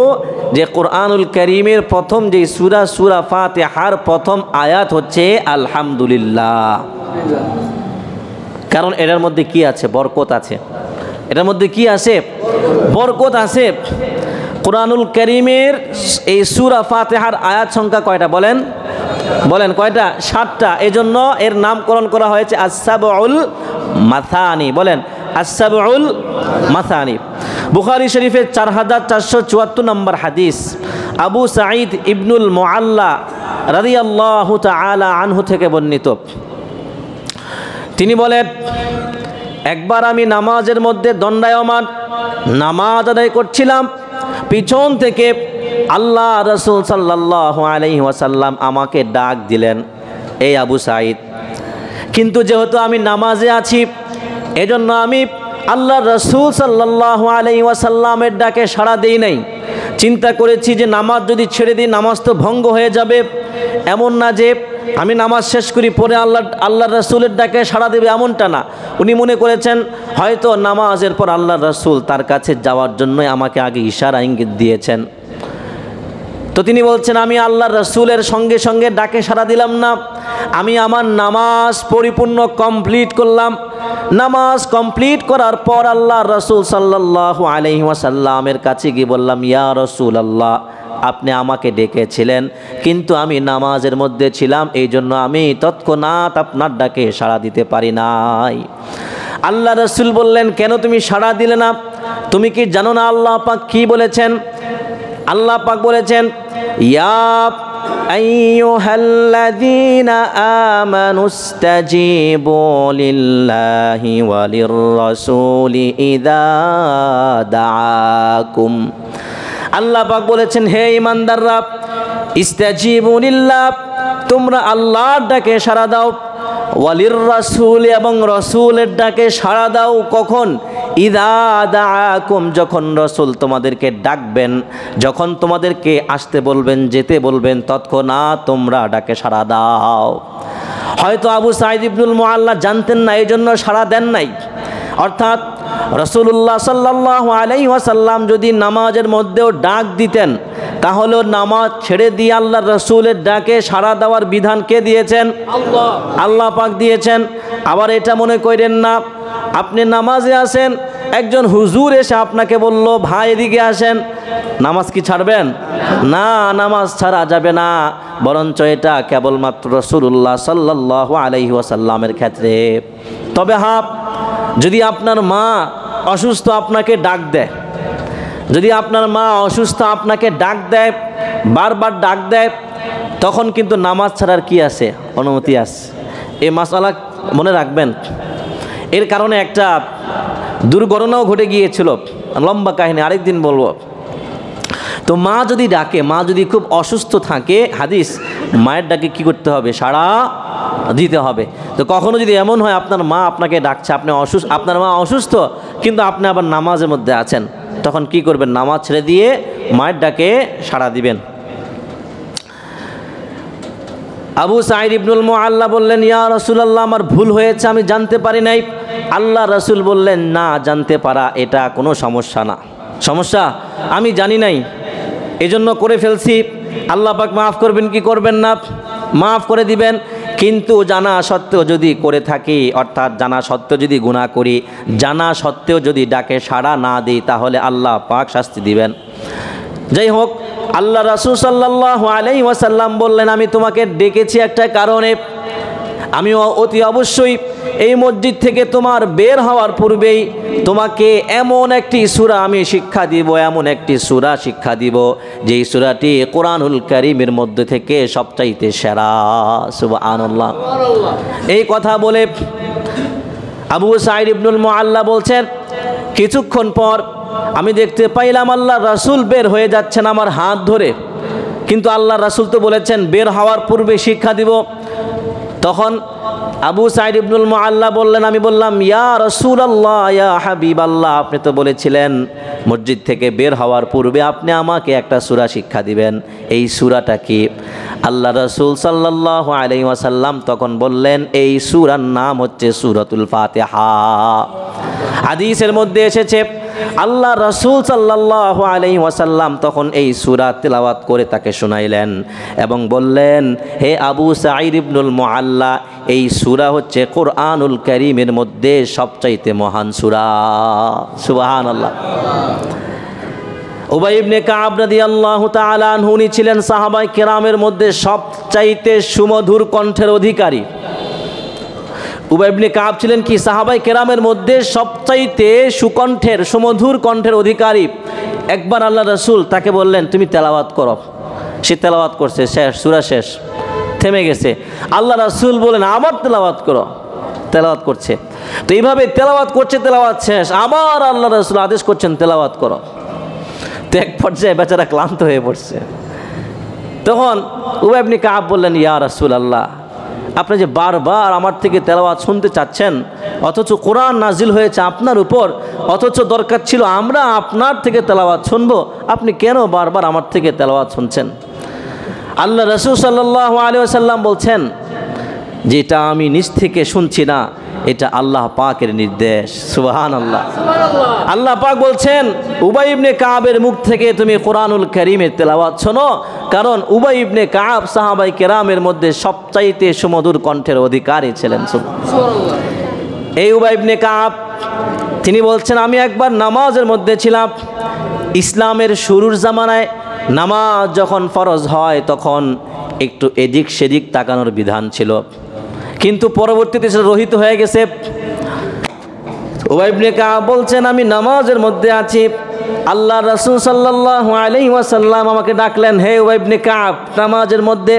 Speaker 1: যে কোরআনুল কারীমের প্রথম যে সূরা ফাতিহার প্রথম আয়াত হচ্ছে আলহামদুলিল্লাহ। কারণ এটার মধ্যে কি আছে? বরকত আছে। এটার মধ্যে কি আছে? বরকত আছে। কোরআনুল কারীমের এই সূরা ফাতিহার আয়াত সংখ্যা কয়টা বলেন? বলেন কয়টা? 7টা। এজন্য এর নামকরণ করা হয়েছে আস-সাবউল মাসানি, বলেন আস-সাবউল মাসানি। বুখারী শরীফের 4474 নম্বর হাদিস, আবু সাঈদ ইবনুল মুআল্লা রাদিয়াল্লাহু তাআলা আনহু থেকে বর্ণিত, তিনি বলেন একবার আমি নামাজের মধ্যে দণ্ডায়মান নামাজ আদায় করছিলাম, পিছন থেকে আল্লাহ রাসূল সাল্লাল্লাহু আলাইহি ওয়াসাল্লাম আমাকে ডাক দিলেন, এই আবু সাঈদ। কিন্তু যেহেতু আমি নামাজে আছি এজন্য আমি আল্লাহ রাসূল সাল্লাল্লাহু আলাইহি ওয়াসাল্লামের ডাকে সাড়া দেই নাই। চিন্তা করেছি যে নামাজ যদি ছেড়ে দিই নামাজ তো ভঙ্গ হয়ে যাবে। এমন না যে আমি নামাজ শেষ করি পরে আল্লাহ রাসূলের ডাকে সাড়া দেবে, এমনটা না। উনি মনে করেছেন হয়তো নামাজের পর আল্লাহ রাসূল তার কাছে যাওয়ার জন্যই আমাকে আগে ইশারা ইঙ্গিত দিয়েছেন। তো তিনি বলছেন আমি আল্লাহ রাসূলের সঙ্গে সঙ্গে ডাকে সাড়া দিলাম না, আমি আমার নামাজ পরিপূর্ণ কমপ্লিট করলাম। নামাজ কমপ্লিট করার পর আল্লাহ রাসূল সাল্লাল্লাহু আলাইহি ওয়াসাল্লামের কাছে গিয়ে বললাম, ইয়া রাসূলুল্লাহ, আপনি আমাকে ডেকেছিলেন কিন্তু আমি নামাজের মধ্যে ছিলাম, এই জন্য আমি তৎক্ষণাৎ আপনার ডাকে সাড়া দিতে পারি নাই। আল্লাহ রাসূল বললেন, কেন তুমি সাড়া দিলে না? তুমি কি জানো না আল্লাহ পাক কি বলেছেন? আল্লাহ পাক বলেছেন, ইয়া আইয়ুহাল্লাযীনা আমানুস্তাজীবু লিল্লাহি ওয়া লির-রাসূলি ইযা দাআকুম। আল্লাহ পাক বলেছেন, হে ঈমানদাররা, ইস্তাজীবু লিল্লাহ, তোমরা আল্লাহর ডাকে সাড়া দাও, ওয়ালির রাসূল, এবং রসুলের ডাকে সাড়া দাও। কখন? ইযা দাআকুম, যখন রসুল তোমাদেরকে ডাকবেন, যখন তোমাদেরকে আসতে বলবেন, যেতে বলবেন, তৎক্ষণাৎ তোমরা ডাকে সাড়া দাও। হয়তো আবু সাঈদ ইবনুল মুআল্লা জানতেন না, এই জন্য সাড়া দেন নাই। অর্থাৎ রাসূলুল্লাহ সাল্লাল্লাহু আলাইহি ওয়াসাল্লাম যদি নামাজের মধ্যেও ডাক দিতেন, তাহলেও নামাজ ছেড়ে দিয়ে আল্লাহ রসুলের ডাকে সাড়া দেওয়ার বিধান কে দিয়েছেন? আল্লাহ পাক দিয়েছেন। আবার এটা মনে করেন না আপনি নামাজে আছেন, একজন হুজুর এসে আপনাকে বলল ভাই এদিকে আসেন, নামাজ কি ছাড়বেন? না, নামাজ ছাড়া যাবে না, বরঞ্চ এটা কেবলমাত্র রাসূলুল্লাহ সাল্লাল্লাহু আলাইহি ওয়াসাল্লামের ক্ষেত্রে। তবে হ্যাঁ, যদি আপনার মা অসুস্থ আপনাকে ডাক দেয়, যদি আপনার মা অসুস্থ আপনাকে ডাক দেয়, বারবার ডাক দেয়, তখন কিন্তু নামাজ ছাড়ার কি আছে? অনুমতি আছে। এই মাসালা মনে রাখবেন। এর কারণে একটা দুর্ঘটনাও ঘটে গিয়েছিল, লম্বা কাহিনী, আরেকদিন বলবো। তো মা যদি ডাকে, মা যদি খুব অসুস্থ থাকে, হাদিস, মায়ের ডাকে কি করতে হবে? সাড়া দিতে হবে। তো কখনো যদি এমন হয় আপনার মা আপনাকে ডাকছে, আপনি অসুস্থ, আপনার মা অসুস্থ, কিন্তু আপনি আবার নামাজের মধ্যে আছেন, তখন কি করবেন? নামাজ ছেড়ে দিয়ে মায়ের ডাকে সাড়া দিবেন। আবু সাঈদ ইবনুল মুআল্লা বললেন, ইয়া রাসূলুল্লাহ, আমার ভুল হয়েছে, আমি জানতে পারি নাই। আল্লাহ রাসূল বললেন, না, জানতে পারা এটা কোনো সমস্যা না। সমস্যা? আমি জানি নাই, এজন্য করে ফেলছি। আল্লাহ পাক মাফ করবেন কি করবেন না? মাফ করে দিবেন। কিন্তু জানা সত্ত্বেও যদি করে থাকি, অর্থাৎ জানা সত্ত্বেও যদি গুনাহ করি, জানা সত্ত্বেও যদি ডাকে সাড়া না দিই, তাহলে আল্লাহ পাক শাস্তি দিবেন। যাই হোক, আল্লাহ রাসূল সাল্লাল্লাহু আলাইহি ওয়াসাল্লাম বললেন, আমি তোমাকে ডেকেছি একটা কারণে, আমি অতি অবশ্যই এই মসজিদ থেকে তোমার বের হওয়ার পূর্বেই তোমাকে এমন একটি সূরা আমি শিক্ষা দিব, এমন একটি সূরা শিক্ষা দিব, যেই সূরাটি কোরআনুল কারীমের মধ্যে থেকে সবচাইতে সেরা। সুবহানাল্লাহ। এই কথা বলে আবু সাঈদ ইবনুল মুআল্লা বলছেন, কিছুক্ষণ পর আমি দেখতে পাইলাম আল্লাহ রাসূল বের হয়ে যাচ্ছেন আমার হাত ধরে, কিন্তু আল্লাহ রাসূল তো বলেছেন বের হওয়ার পূর্বে শিক্ষা দিব। তখন আবু সাঈদ ইবনুল মুআল্লা বললেন, আমি বললাম, ইয়া রাসূলুল্লাহ, ইয়া হাবিবাল্লাহ, আপনি তো বলেছিলেন মসজিদ থেকে বের হওয়ার পূর্বে আপনি আমাকে একটা সূরা শিক্ষা দিবেন, এই সূরাটা কি? আল্লাহ রাসূল সাল্লাল্লাহু আলাইহি ওয়াসাল্লাম তখন বললেন, এই সূরার নাম হচ্ছে সূরাতুল ফাতিহা। হাদিসের মধ্যে এসেছে, আল্লাহ রাসূল সাল্লাল্লাহু আলাইহি ওয়াসাল্লাম তখন এই সূরা তেলাওয়াত করে তাকে শোনাইলেন এবং বললেন, হে আবু সাঈদ ইবনুল মুআল্লা, এই সূরা হচ্ছে কোরআনুল কারীমের মধ্যে সবচাইতে মহান সূরা। সুবহানাল্লাহ। উবাই ইবনে কাব রাদিয়াল্লাহু তাআলা আনহু ছিলেন সাহাবায়ে কেরামের মধ্যে সবচাইতে সুমধুর কণ্ঠের অধিকারী। উবাই ইবনে কাব ছিলেন কি? সাহাবায়ে কেরামের মধ্যে সবচাইতে সুকণ্ঠের, সুমধুর কণ্ঠের অধিকারী। একবার আল্লাহ রাসূল তাকে বললেন, তুমি তেলাওয়াত করো। সে তেলাওয়াত করছে, শেষ, সূরা শেষ, থেমে গেছে। আল্লাহ রাসূল বলেন, আবার তেলাওয়াত করো। তেলাওয়াত করছে। তো এইভাবে তেলাওয়াত করছে, তেলাওয়াত শেষ, আবার আল্লাহ রাসূল আদেশ করছেন তেলাওয়াত করো। তো এক পর্যায়ে বেচারা ক্লান্ত হয়ে পড়ছে। তখন উবাই ইবনে কাব বললেন, ইয়া রাসূলুল্লাহ, আপনি যে বারবার আমার থেকে তেলাওয়াত শুনতে চাচ্ছেন, অথচ কোরআন নাজিল হয়েছে আপনার উপর, অথচ দরকার ছিল আমরা আপনার থেকে তেলাওয়াত শুনবো, আপনি কেন বারবার আমার থেকে তেলাওয়াত শুনছেন? আল্লাহ রাসূল সাল্লাল্লাহু আলাইহি ওয়াসাল্লাম বলছেন, যেটা আমি নিজ থেকে শুনছি না, এটা আল্লাহ পাকের নির্দেশ। সুবহানাল্লাহ। আল্লাহ পাক বলছেন, উবাই ইবনে কাবের মুখ থেকে তুমি কোরআনুল কারীমের তেলাওয়াত শোনো, কারণ উবাই ইবনে কাব সাহাবায়ে কেরামের মধ্যে সবচাইতে সুমধুর কণ্ঠের অধিকারী ছিলেন। সুবহানাল্লাহ। এই উবাই ইবনে কাব তিনি বলছেন, আমি একবার নামাজের মধ্যে ছিলাম। ইসলামের শুরুর জামানায় নামাজ যখন ফরজ হয় তখন একটু এদিক সেদিক তাকানোর বিধান ছিল, কিন্তু পরবর্তীতে সেটা রহিত হয়ে গেছে। উবাই ইবনে কাব বলছেন, আমি নামাজের মধ্যে আছি, আল্লাহ রাসূল সাল্লাল্লাহু আলাইহি ওয়াসাল্লাম আমাকে ডাকলেন, হে উবাই ইবনে কাব, নামাজের মধ্যে।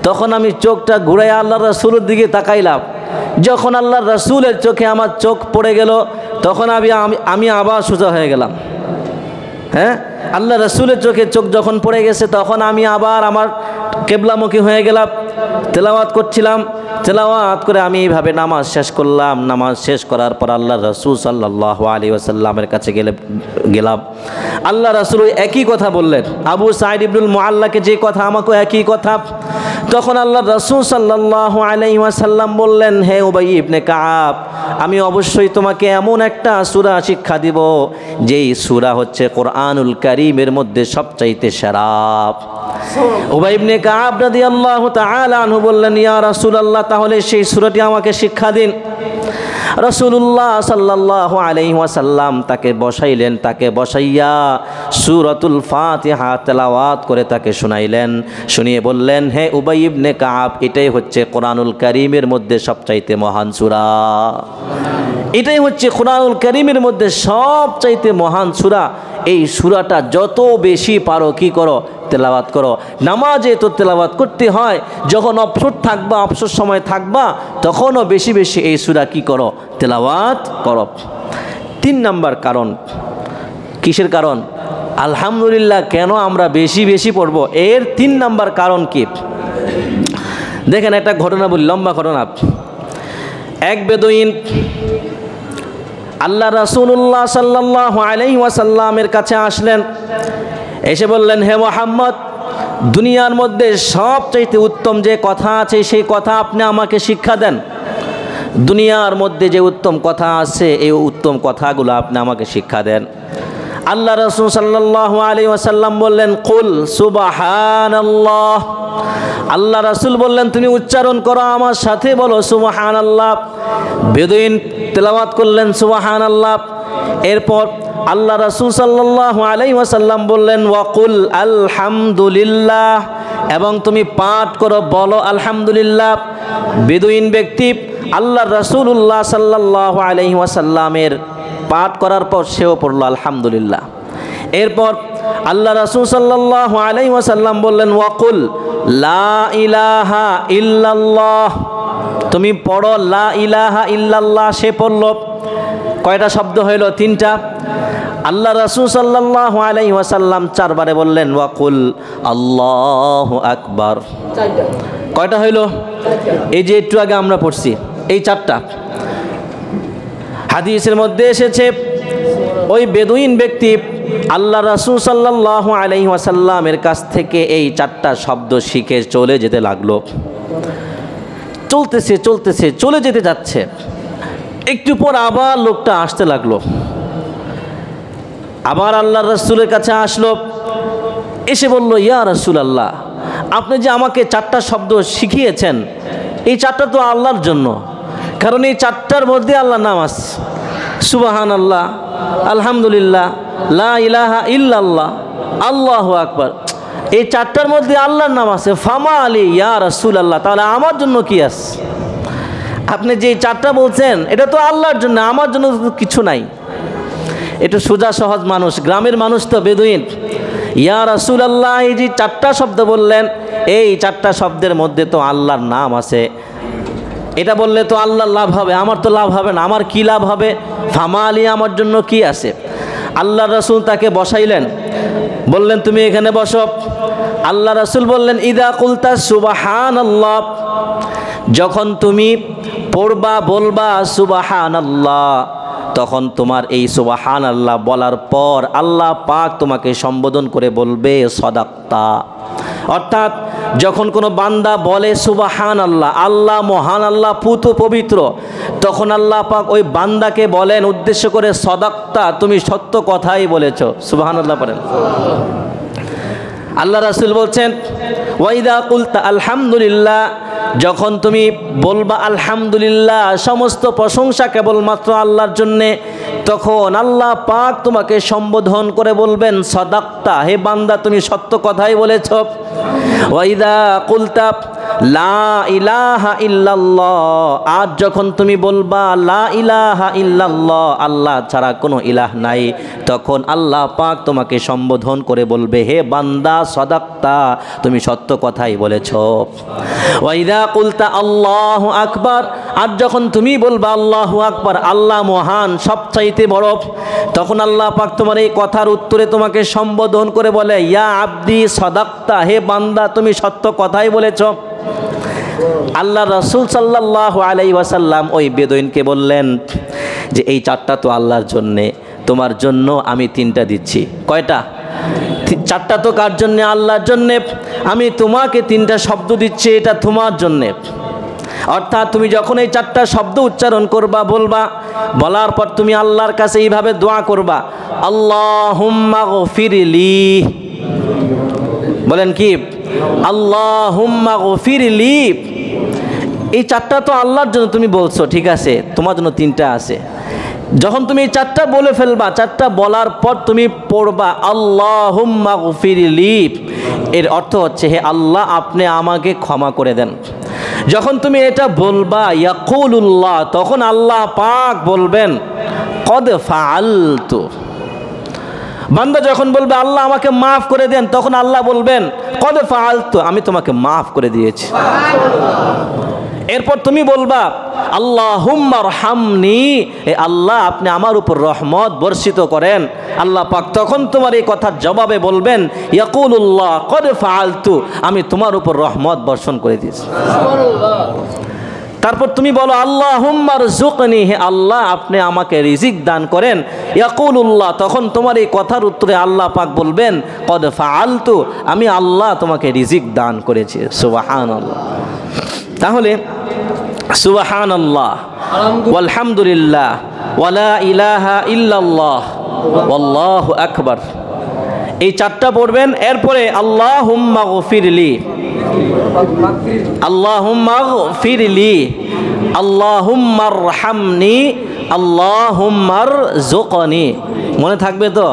Speaker 1: তখন আমি চোখটা ঘুরাই আল্লাহ রাসূলের দিকে তাকাইলাম। যখন আল্লাহ রাসূলের চোখে আমার চোখ পড়ে গেল, তখন আমি আবার সোজা হয়ে গেলাম। হ্যাঁ, আল্লাহ রাসূলের চোখে চোখ যখন পড়ে গেছে তখন আমি আবার আমার কেবলামুখী হয়ে গেলাম, তেলাওয়াত করছিলাম। তেলাওয়াত করে আমি এইভাবে নামাজ শেষ করলাম। নামাজ শেষ করার পর আল্লাহ রাসূল সাল্লাল্লাহু আলাইহি ওয়াসাল্লামের কাছে গেলাম। আল্লাহ রাসূল একই কথা বললেন, আবু সাঈদ ইবনুল মুআল্লাকে যে কথা আমাকেও একই কথা। তখন আল্লাহ রাসূল সাল্লাল্লাহু আলাইহি ওয়াসাল্লাম বললেন, হে উবাই ইবনে কাব, আমি অবশ্যই তোমাকে এমন একটা সূরা শিক্ষা দিব যেই সূরা হচ্ছে কোরআনুল কারীমের মধ্যে সবচাইতে সেরা। উবাই ইবনে কাব রাদিয়াল্লাহু তাআলা আনহু বললেন, ইয়া রাসূলুল্লাহ, তাহলে সেই সূরাটি আমাকে শিক্ষা দিন। রাসূলুল্লাহ সাল্লাল্লাহু আলাইহি ওয়াসাল্লাম তাকে বসাইলেন। তাকে বসাইয়া সূরাতুল ফাতিহা তেলাওয়াত করে তাকে শুনাইলেন। শুনিয়ে বললেন, হে উবাই ইবনে কাব, এটাই হচ্ছে কোরআনুল কারীমের মধ্যে সবচাইতে মহান সূরা। এটাই হচ্ছে কোরআনুল কারীমের মধ্যে সবচাইতে মহান সূরা। এই সূরাটা যত বেশি পারো কি করো, তেলাওয়াত করো। নামাজে তো তেলাওয়াত করতে হয়, যখন অবসর থাকবা, অবসর সময় থাকবা, তখনও বেশি বেশি এই সূরা কি করো, তেলাওয়াত করো। 3 নাম্বার কারণ, কিসের কারণ? আলহামদুলিল্লাহ কেন আমরা বেশি বেশি পড়বো, এর 3 নাম্বার কারণ কি? দেখেন একটা ঘটনা বলি, লম্বা ঘটনা। এক বেদুইন আল্লাহ রাসূলুল্লাহ সাল্লাল্লাহু আলাইহি ওয়াসাল্লামের কাছে আসলেন। এসে বললেন, হে মুহাম্মদ, দুনিয়ার মধ্যে সবচাইতে উত্তম যে কথা আছে সেই কথা আপনি আমাকে শিক্ষা দেন। দুনিয়ার মধ্যে যে উত্তম কথা আছে এই উত্তম কথাগুলো আপনি আমাকে শিক্ষা দেন। আল্লাহ রাসূল সাল্লাল্লাহু আলাইহি ওয়াসাল্লাম বললেন, কুল সুবহানাল্লাহ। আল্লাহ রাসূল বললেন, তুমি উচ্চারণ করো, আমার সাথে বলো সুবহানাল্লাহ। বেদুইন তেলাওয়াত করলেন সুবহানাল্লাহ। এরপর আল্লাহ রাসূল সাল্লাল্লাহু আলাইহি ওয়াসাল্লাম বললেন, ওয়াকুল আলহামদুলিল্লাহ, এবং তুমি পাঠ করো, বলো আলহামদুলিল্লাহ। বেদুইন ব্যক্তি আল্লাহ রাসূলুল্লাহ সাল্লাল্লাহু আলাইহি ওয়াসাল্লামের পাঠ করার পর সেও পড়ল আলহামদুলিল্লাহ। এরপর আল্লাহ রাসূল সাল্লাল্লাহু আলাইহি ওয়াসাল্লাম বললেন, ওয়াকুল লা ইলাহা ইল্লাল্লাহ, তুমি পড়ো লা ইলাহা ইল্লাল্লাহ। সে পড়ল। কয়টা শব্দ হইল? 3টা। আল্লাহ রাসূল সাল্লাল্লাহু আলাইহি ওয়াসাল্লাম 4 বারে বললেন, ওয়াকুল আল্লাহু আকবার। কয়টা হইল? এই যে একটু আগে আমরা পড়ছি এই 4টা। হাদিসের মধ্যে এসেছে ওই বেদুইন ব্যক্তি আল্লাহ রাসূল সাল্লাল্লাহু আলাইহি ওয়াসাল্লামের কাছ থেকে এই 4টা শব্দ শিখে চলে যেতে লাগলো। চলতেছে চলতেছে, চলে যেতে যাচ্ছে। একটু পর আবার লোকটা আসতে লাগলো। আবার আল্লাহ রাসূলের কাছে আসলো। এসে বলল, ইয়া রাসূলুল্লাহ, আপনি যে আমাকে 4টা শব্দ শিখিয়েছেন, এই 4টা তো আল্লাহর জন্য, কারণ এই 4টার মধ্যে আল্লাহর নাম আছে। সুবহানাল্লাহ, আলহামদুলিল্লাহ, লা ইলাহা ইল্লাল্লাহ, আল্লাহু আকবার। এই 4টার মধ্যে আল্লাহর নাম আছে। ফামা আলী ইয়া রাসূলুল্লাহ, তাহলে আমার জন্য কি আছে? আপনি যে 4টা বলছেন এটা তো আল্লাহর জন্য, আমার জন্য তো কিছু নাই। এটা সোজা সহজ মানুষ, গ্রামের মানুষ তো বেদুইন। ইয়া রাসূলুল্লাহ, এই যে 4টা শব্দ বললেন, এই 4টা শব্দের মধ্যে তো আল্লাহর নাম আছে। এটা বললে তো আল্লাহর লাভ হবে, আমার তো লাভ হবে না। আমার কি লাভ হবে? ফামা আলী, আমার জন্য কি আছে? আল্লাহ রাসূল তাকে বসাইলেন, বললেন, তুমি এখানে বসো। আল্লাহ রাসূল বললেন, ইদা কুলতা সুবহানাল্লাহ, যখন তুমি পড়বা, বলবা সুবহানাল্লাহ, তখন তোমার এই সুবহানাল্লাহ বলার পর আল্লাহ পাক তোমাকে সম্বোধন করে বলবে সাদাক্তা। অর্থাৎ যখন কোনো বান্দা বলে সুবহানাল্লাহ, আল্লাহ মহান, আল্লাহ পুত পবিত্র, তখন আল্লাহ পাক ওই বান্দাকে বলেন উদ্দেশ্য করে, সাদাক্তা, তুমি সত্য কথাই বলেছো। সুবহানাল্লাহ পড়েন। আল্লাহ রাসূল বলছেন, ওয়াইদা কুলতা আলহামদুলিল্লাহ, যখন তুমি বলবা আলহামদুলিল্লাহ, সমস্ত প্রশংসা কেবলমাত্র আল্লাহর জন্যে, তখন আল্লাহ পাক তোমাকে সম্বোধন করে বলবেন সাদাক্তা, হে বান্দা তুমি সত্য কথাই বলেছ। ওয়াইদা কুলতা লা ইলাহা ইল্লাল্লাহ, আজ যখন তুমি বলবা লা ইলাহা ইল্লাল্লাহ, আল্লাহ ছাড়া কোনো ইলাহ নাই, তখন আল্লাহ পাক তোমাকে সম্বোধন করে বলবে, হে বান্দা সাদাক্তা, তুমি সত্য কথাই বলেছ। ওয়াইদা কুলতা আল্লাহু আকবার, আর যখন তুমি বলবা আল্লাহু আকবার, আল্লাহ মহান, সবচাইতে বড়, তখন আল্লাহ পাক তোমার এই কথার উত্তরে তোমাকে সম্বোধন করে বলে, ইয়া আব্দি সাদাক্তা, হে বান্দা তুমি সত্য কথাই বলেছ। আল্লাহ রাসূল সাল্লাল্লাহু আলাইহি ওয়াসাল্লাম ওই বেদুইনকে বললেন যে এই চারটা তো আল্লাহর জন্যে, তোমার জন্য আমি তিনটা দিচ্ছি। কয়টা? চারটা তো কার জন্যে? আল্লাহর জন্যে। আমি তোমাকে তিনটা শব্দ দিচ্ছি, এটা তোমার জন্যে। অর্থাৎ তুমি যখন এই চারটা শব্দ উচ্চারণ করবা, বলবা, বলার পর তুমি আল্লাহর কাছে এইভাবে দোয়া করবা, আল্লাহুম্মা গফিরলি। বলেন কি? আল্লাহুম্মা গফিরলি। এই চারটা তো আল্লাহর জন্য তুমি বলছো, ঠিক আছে, তোমার জন্য তিনটা আছে। যখন তুমি এই চারটা বলে ফেলবা, চারটা বলার পর তুমি পড়বা আল্লাহুম্মা গফিরলি, এর অর্থ হচ্ছে হে আল্লাহ আপনি আমাকে ক্ষমা করে দেন। যখন তুমি এটা বলবা ইয়াকুলুল্লাহ, তখন আল্লাহ পাক বলবেন কদ ফাআলতু। বান্দা যখন বলবে আল্লাহ আমাকে মাফ করে দেন, তখন আল্লাহ বলবেন কদ ফাআলতু, আমি তোমাকে মাফ করে দিয়েছি। এরপর তুমি বলবা আল্লাহুম্মা রহামনি, এ আল্লাহ আপনি আমার উপর রহমত বর্ষিত করেন। আল্লাহ পাক তখন তোমার এই কথার জবাবে বলবেন ইয়াকুলুল্লাহ কদ ফাআলতু, আমি তোমার উপর রহমত বর্ষণ করে দিয়েছি। তারপর তুমি বলো আল্লাহুম্মা রযুকনি, হে আল্লাহ আপনি আমাকে রিজিক দান করেন। ইয়াকুলুল্লাহ, তখন তোমার এই কথার উত্তরে আল্লাহ পাক বলবেন কদ ফাআলতু, আমি আল্লাহ তোমাকে রিজিক দান করেছি। সুবহানাল্লাহ। তাহলে সুবহানাল্লাহ ওয়ালহামদুলিল্লাহ ওয়ালা ইলাহা ইল্লাল্লাহ ওয়াল্লাহু আকবার, এই চারটা পড়বেন। এরপরে আল্লাহুম্মা গফিরলি, আল্লাহুম্মা গফিরলি, আল্লাহুম্মা রহামনি, আল্লাহুম্মা রযুকনি। মনে থাকবে তো?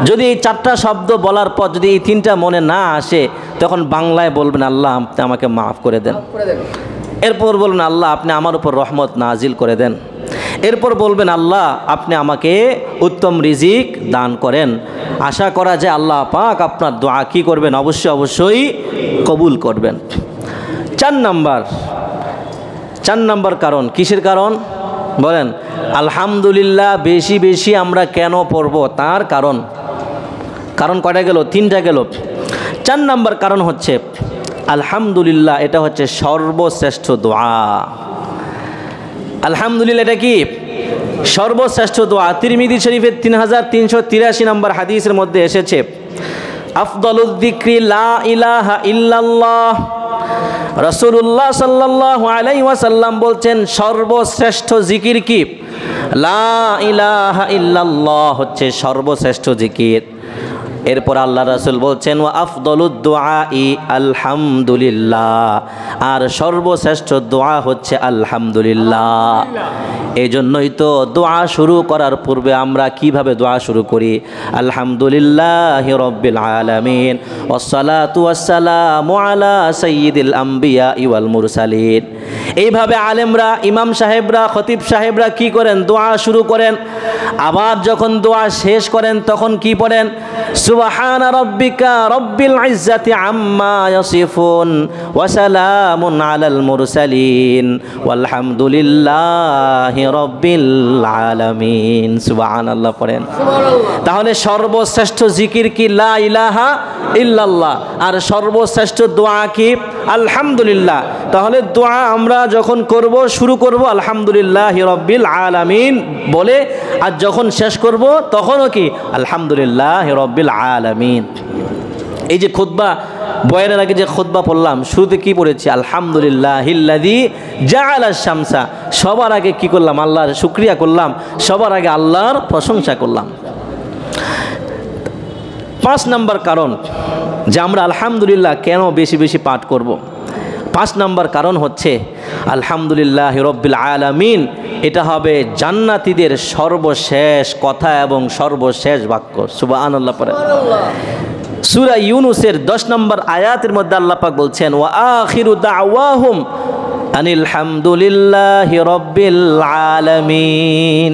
Speaker 1: যদি এই চারটা শব্দ বলার পর যদি এই তিনটা মনে না আসে, তখন বাংলায় বলবেন আল্লাহ আপনি আমাকে মাফ করে দেন। এরপর বলবেন আল্লাহ আপনি আমার উপর রহমত নাজিল করে দেন। এরপর বলবেন আল্লাহ আপনি আমাকে উত্তম রিজিক দান করেন। আশা করা যায় আল্লাহ পাক আপনার দোয়া কী করবেন? অবশ্যই কবুল করবেন। 4 নম্বর কারণ, কিসের কারণ বলেন? আলহামদুলিল্লাহ বেশি বেশি আমরা কেন পড়ব, তার কারণ। কারণ কয়টা গেল? 3টা গেল। 4 নম্বর কারণ হচ্ছে আলহামদুলিল্লাহ এটা হচ্ছে সর্বশ্রেষ্ঠ দোয়া। আলহামদুলিল্লাহ এটা কি? সর্বশ্রেষ্ঠ দোয়া। তিরমিজি শরীফের 3383 নম্বর হাদিসের মধ্যে এসেছে আফদালুয যিকরি লা ইলাহা ইল্লাল্লাহ। রাসূলুল্লাহ সাল্লাল্লাহু আলাইহি ওয়াসাল্লাম বলছেন সর্বশ্রেষ্ঠ জিকির কি? লা ইলাহা ইল্লাল্লাহ হচ্ছে সর্বশ্রেষ্ঠ জিকির। এরপর আল্লাহ রাসূল বলছেন ওয়া আফদালুদ দুআই আলহামদুলিল্লাহ, আর সর্বশ্রেষ্ঠ দোয়া হচ্ছে আলহামদুলিল্লাহ। এই জন্যই তো দোয়া শুরু করার পূর্বে আমরা কিভাবে দোয়া শুরু করি? আলহামদুলিল্লাহি রাব্বিল আলামিন ওয়াসসালাতু ওয়াসসালামু আলা সাইয়্যিদিল আম্বিয়া ওয়াল মুরসালিন। এইভাবে আলেমরা, ইমাম সাহেবরা, খতিব সাহেবরা কি করেন? দোয়া শুরু করেন। আবার যখন দোয়া শেষ করেন তখন কি পড়েন? সুবহানা রাব্বিকা রাব্বিল ইজ্জাতি আম্মা ইয়াসিফুন ওয়া সালামুন আলাল মুরসালিন ওয়ালহামদুলিল্লাহি রাব্বিল আলামিন। সুবহানাল্লাহ পড়েন। তাহলে সর্বশ্রেষ্ঠ জিকির কি? লা ইলাহা ইল্লাল্লাহ। আর সর্বশ্রেষ্ঠ দোয়া কি? আলহামদুলিল্লাহ। তাহলে দোয়া আমরা যখন করব, শুরু করব আলহামদুলিল্লাহি রাব্বিল আলামিন বলে, আর যখন শেষ করব তখনও কি? আলহামদুলিল্লাহি রাব্বিল আলামিন। এই যে খুতবা, বয়ানের আগে যে খুতবা পড়লাম, শুরুতে কি পড়েছি? আলহামদুলিল্লাহিল্লাযী জাআলাশ শামসা। সবার আগে কি করলাম? আল্লাহর শুকরিয়া করলাম, সবার আগে আল্লাহর প্রশংসা করলাম। 5 নম্বর কারণ যে আমরা আলহামদুলিল্লাহ কেন বেশি বেশি পাঠ করব। 5 নম্বর কারণ হচ্ছে আলহামদুলিল্লাহি রাব্বিল আলামিন এটা হবে জান্নাতীদের সর্বশেষ কথা এবং সর্বশেষ বাক্য। সুবহানাল্লাহ পড়ে। সূরা ইউনূসের 10 নম্বর আয়াতের মধ্যে আল্লাহ পাক বলছেন ওয়া আখিরু দাওয়াহুম আনিল হামদুলিল্লাহি রাব্বিল আলামিন।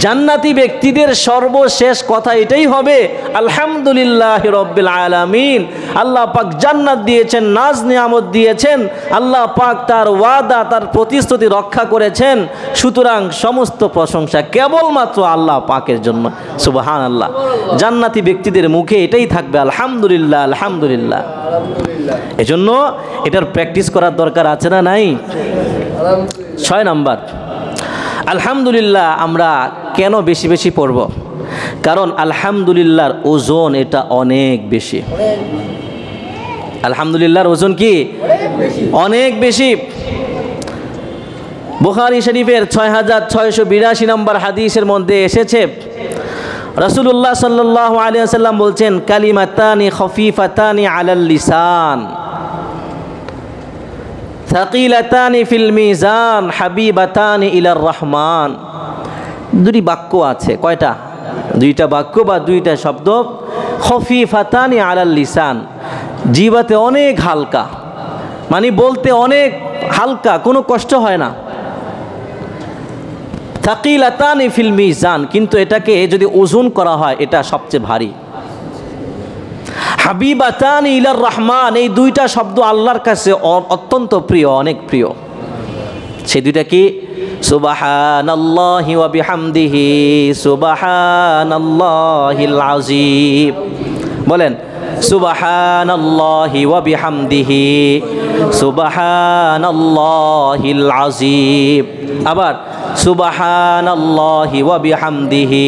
Speaker 1: জান্নাতি ব্যক্তিদের সর্বশেষ কথা এটাই হবে আলহামদুলিল্লাহি রাব্বিল আলামিন। আল্লাহ পাক জান্নাত দিয়েছেন, নাজ নিয়ামত দিয়েছেন, আল্লাহ পাক তার ওয়াদা, তার প্রতিশ্রুতি রক্ষা করেছেন। সুতরাং সমস্ত প্রশংসা কেবলমাত্র আল্লাহ পাকের জন্য। সুবহানাল্লাহ। জান্নাতি ব্যক্তিদের মুখে এটাই থাকবে, আলহামদুলিল্লাহ, আলহামদুলিল্লাহ। এজন্য এটার প্র্যাকটিস করার দরকার আছে না নাই? 6 নাম্বার, আলহামদুলিল্লাহ আমরা কেন বেশি বেশি পড়ব? কারণ আলহামদুলিল্লাহর ওজন এটা অনেক বেশি। আলহামদুলিল্লাহর ওজন কি? অনেক বেশি। বুখারী শরীফের 6682 নম্বর হাদিসের মধ্যে এসেছে, রাসূলুল্লাহ সাল্লাল্লাহু আলাইহি ওয়াসাল্লাম বলছেন, কালিমাতানি খফিফাতানি আলাল লিসান থাকিলাতানি ফিল মিজান হাবিবাতানি ইলার রহমান। দুটি বাক্য আছে। কয়টা? দুইটা বাক্য বা দুইটা শব্দ। খফিফাতানি আলাল লিসান, জিহ্বাতে অনেক হালকা, মানে বলতে অনেক হালকা, কোনো কষ্ট হয় না। থাকিলাতানি ফিল মিজান, কিন্তু এটাকে যদি ওজন করা হয় এটা সবচেয়ে ভারী। হাবিবাতানি ইলার রহমান, এই দুইটা শব্দ আল্লাহর কাছে অত্যন্ত প্রিয়, অনেক প্রিয়। সেই দুইটা কি? সুবহানাল্লাহি ওয়া বিহামদিহি সুবহানাল্লাহিল আযীম। বলেন, সুবহানাল্লাহি ওয়া বিহামদিহি সুবহানাল্লাহিল আযীম। আবার সুবহানাল্লাহি ওয়া বিহামদিহি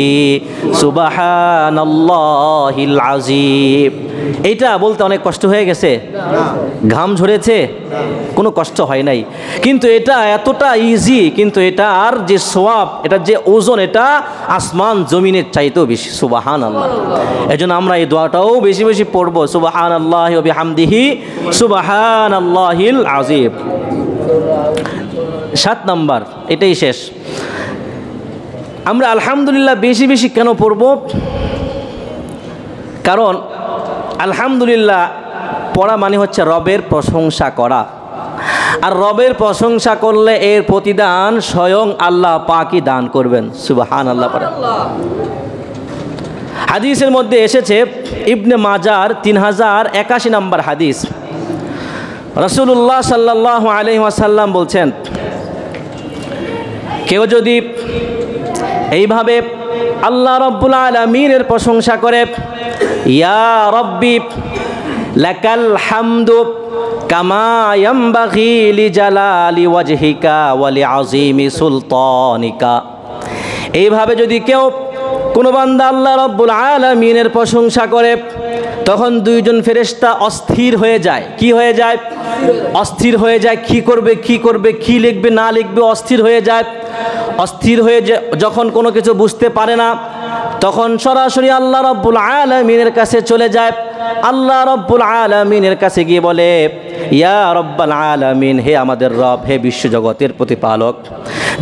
Speaker 1: সুবহানাল্লাহিল আযীম। এইটা বলতে অনেক কষ্ট হয়ে গেছে? ঘাম ঝরেছে? কোনো কষ্ট হয় নাই। কিন্তু এটা এতটা ইজি, কিন্তু এটা আর যে সওয়াব, এটা যে ওজন, এটা আসমান জমিনের চাইতেও বেশি। সুবহানাল্লাহ। এজন্য আমরা এই দোয়াটাও বেশি বেশি পড়ব, সুবহানাল্লাহি ওয়া বিহামদিহি সুবহানাল্লাহিল আযীম। 7 নাম্বার, এটাই শেষ। আমরা আলহামদুলিল্লাহ বেশি বেশি কেন পড়ব? কারণ আলহামদুলিল্লাহ পড়া মানে হচ্ছে রবের প্রশংসা করা, আর রবের প্রশংসা করলে এর প্রতিদান স্বয়ং আল্লাহ পাকই দান করবেন। সুবহানাল্লাহ। হাদিসের মধ্যে এসেছে, ইবনে মাজার 3081 নম্বর হাদিস, রাসূলুল্লাহ সাল্লাল্লাহু আলাইহি ওয়াসাল্লাম বলছেন, কেউ যদি এইভাবে আল্লাহ রব্বুল আলামিনের প্রশংসা করে, ইয়া রব্বি লাকাল হামদু কামা ইয়ামবাগি লিজালালি ওয়াজহিকা ওয়া লিআযীমি সুলতানিকা, এইভাবে যদি কেউ কোনো বান্দা আল্লাহ রব্বুল আলামিনের প্রশংসা করে, তখন দুইজন ফেরেশতা অস্থির হয়ে যায়। কি হয়ে যায়? অস্থির হয়ে যায়। কি করবে, কি করবে, কি লিখবে না লিখবে, অস্থির হয়ে যায়। অস্থির হয়ে যখন কোনো কিছু বুঝতে পারে না, তখন সরাসরি আল্লাহ রব্বুল আলামিনের কাছে চলে যায়। আল্লাহ রব্বুল আলামিনের কাছে গিয়ে বলে, ইয়া রব্বাল আলামিন, হে আমাদের রব, হে বিশ্বজগতের প্রতিপালক,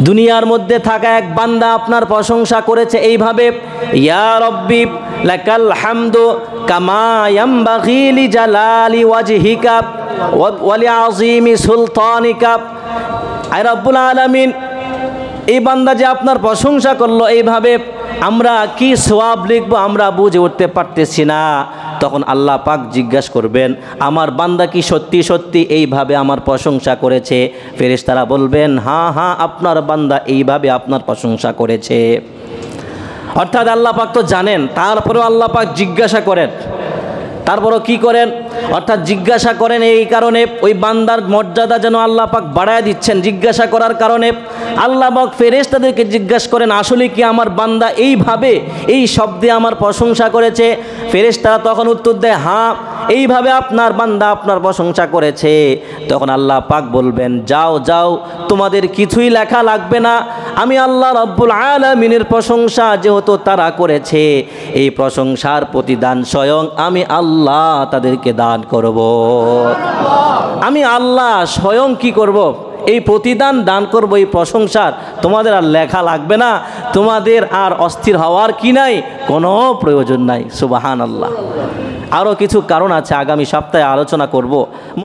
Speaker 1: দুনিয়ার মধ্যে থাকা এক বান্দা আপনার প্রশংসা করেছে এইভাবে, ইয়া রব্বি লাকাল হামদু কামা ইয়ামবাগি লিজালালি ওয়াজহিকা ওয়া লিআযীমি সুলতানিকা। আয় রব্বুল আলামিন, এই বান্দা যে আপনার প্রশংসা করলো এইভাবে, আমরা কি সওয়াব লিখবো আমরা বুঝে উঠতে পারতেছি না। তখন আল্লাহ পাক জিজ্ঞাসা করবেন, আমার বান্দা কি সত্যি সত্যি এইভাবে আমার প্রশংসা করেছে? ফেরেশতারা বলবেন, হ্যাঁ হ্যাঁ, আপনার বান্দা এইভাবে আপনার প্রশংসা করেছে। অর্থাৎ আল্লাহ পাক তো জানেন, তারপরেও আল্লাহ পাক জিজ্ঞাসা করেন। তারপরও কি করেন? অর্থাৎ জিজ্ঞাসা করেন এই কারণে, ওই বান্দার মর্যাদা যেন আল্লাহ পাক বাড়ায় দিচ্ছেন জিজ্ঞাসা করার কারণে। আল্লাহ পাক ফেরেশতাদেরকে জিজ্ঞাসা করেন, আসলে কি আমার বান্দা এইভাবে এই শব্দে আমার প্রশংসা করেছে? ফেরেশতারা তখন উত্তর দেয়, হ্যাঁ, এইভাবে আপনার বান্দা আপনার প্রশংসা করেছে। তখন আল্লাহ পাক বলবেন, যাও যাও, তোমাদের কিছুই লেখা লাগবে না। আমি আল্লাহ রব্বুল আলামিনের প্রশংসা যেহেতু তারা করেছে, এই প্রশংসার প্রতিদান স্বয়ং আমি আল্লাহ তাদেরকে দান করব। আমি আল্লাহ স্বয়ং কি করব? এই প্রতিদান দান করব। এই প্রশংসার তোমাদের আর লেখা লাগবে না, তোমাদের আর অস্থির হওয়ার কি নাই, কোনো প্রয়োজন নাই। সুবহানাল্লাহ। আরও কিছু কারণ আছে, আগামী সপ্তাহে আলোচনা করব।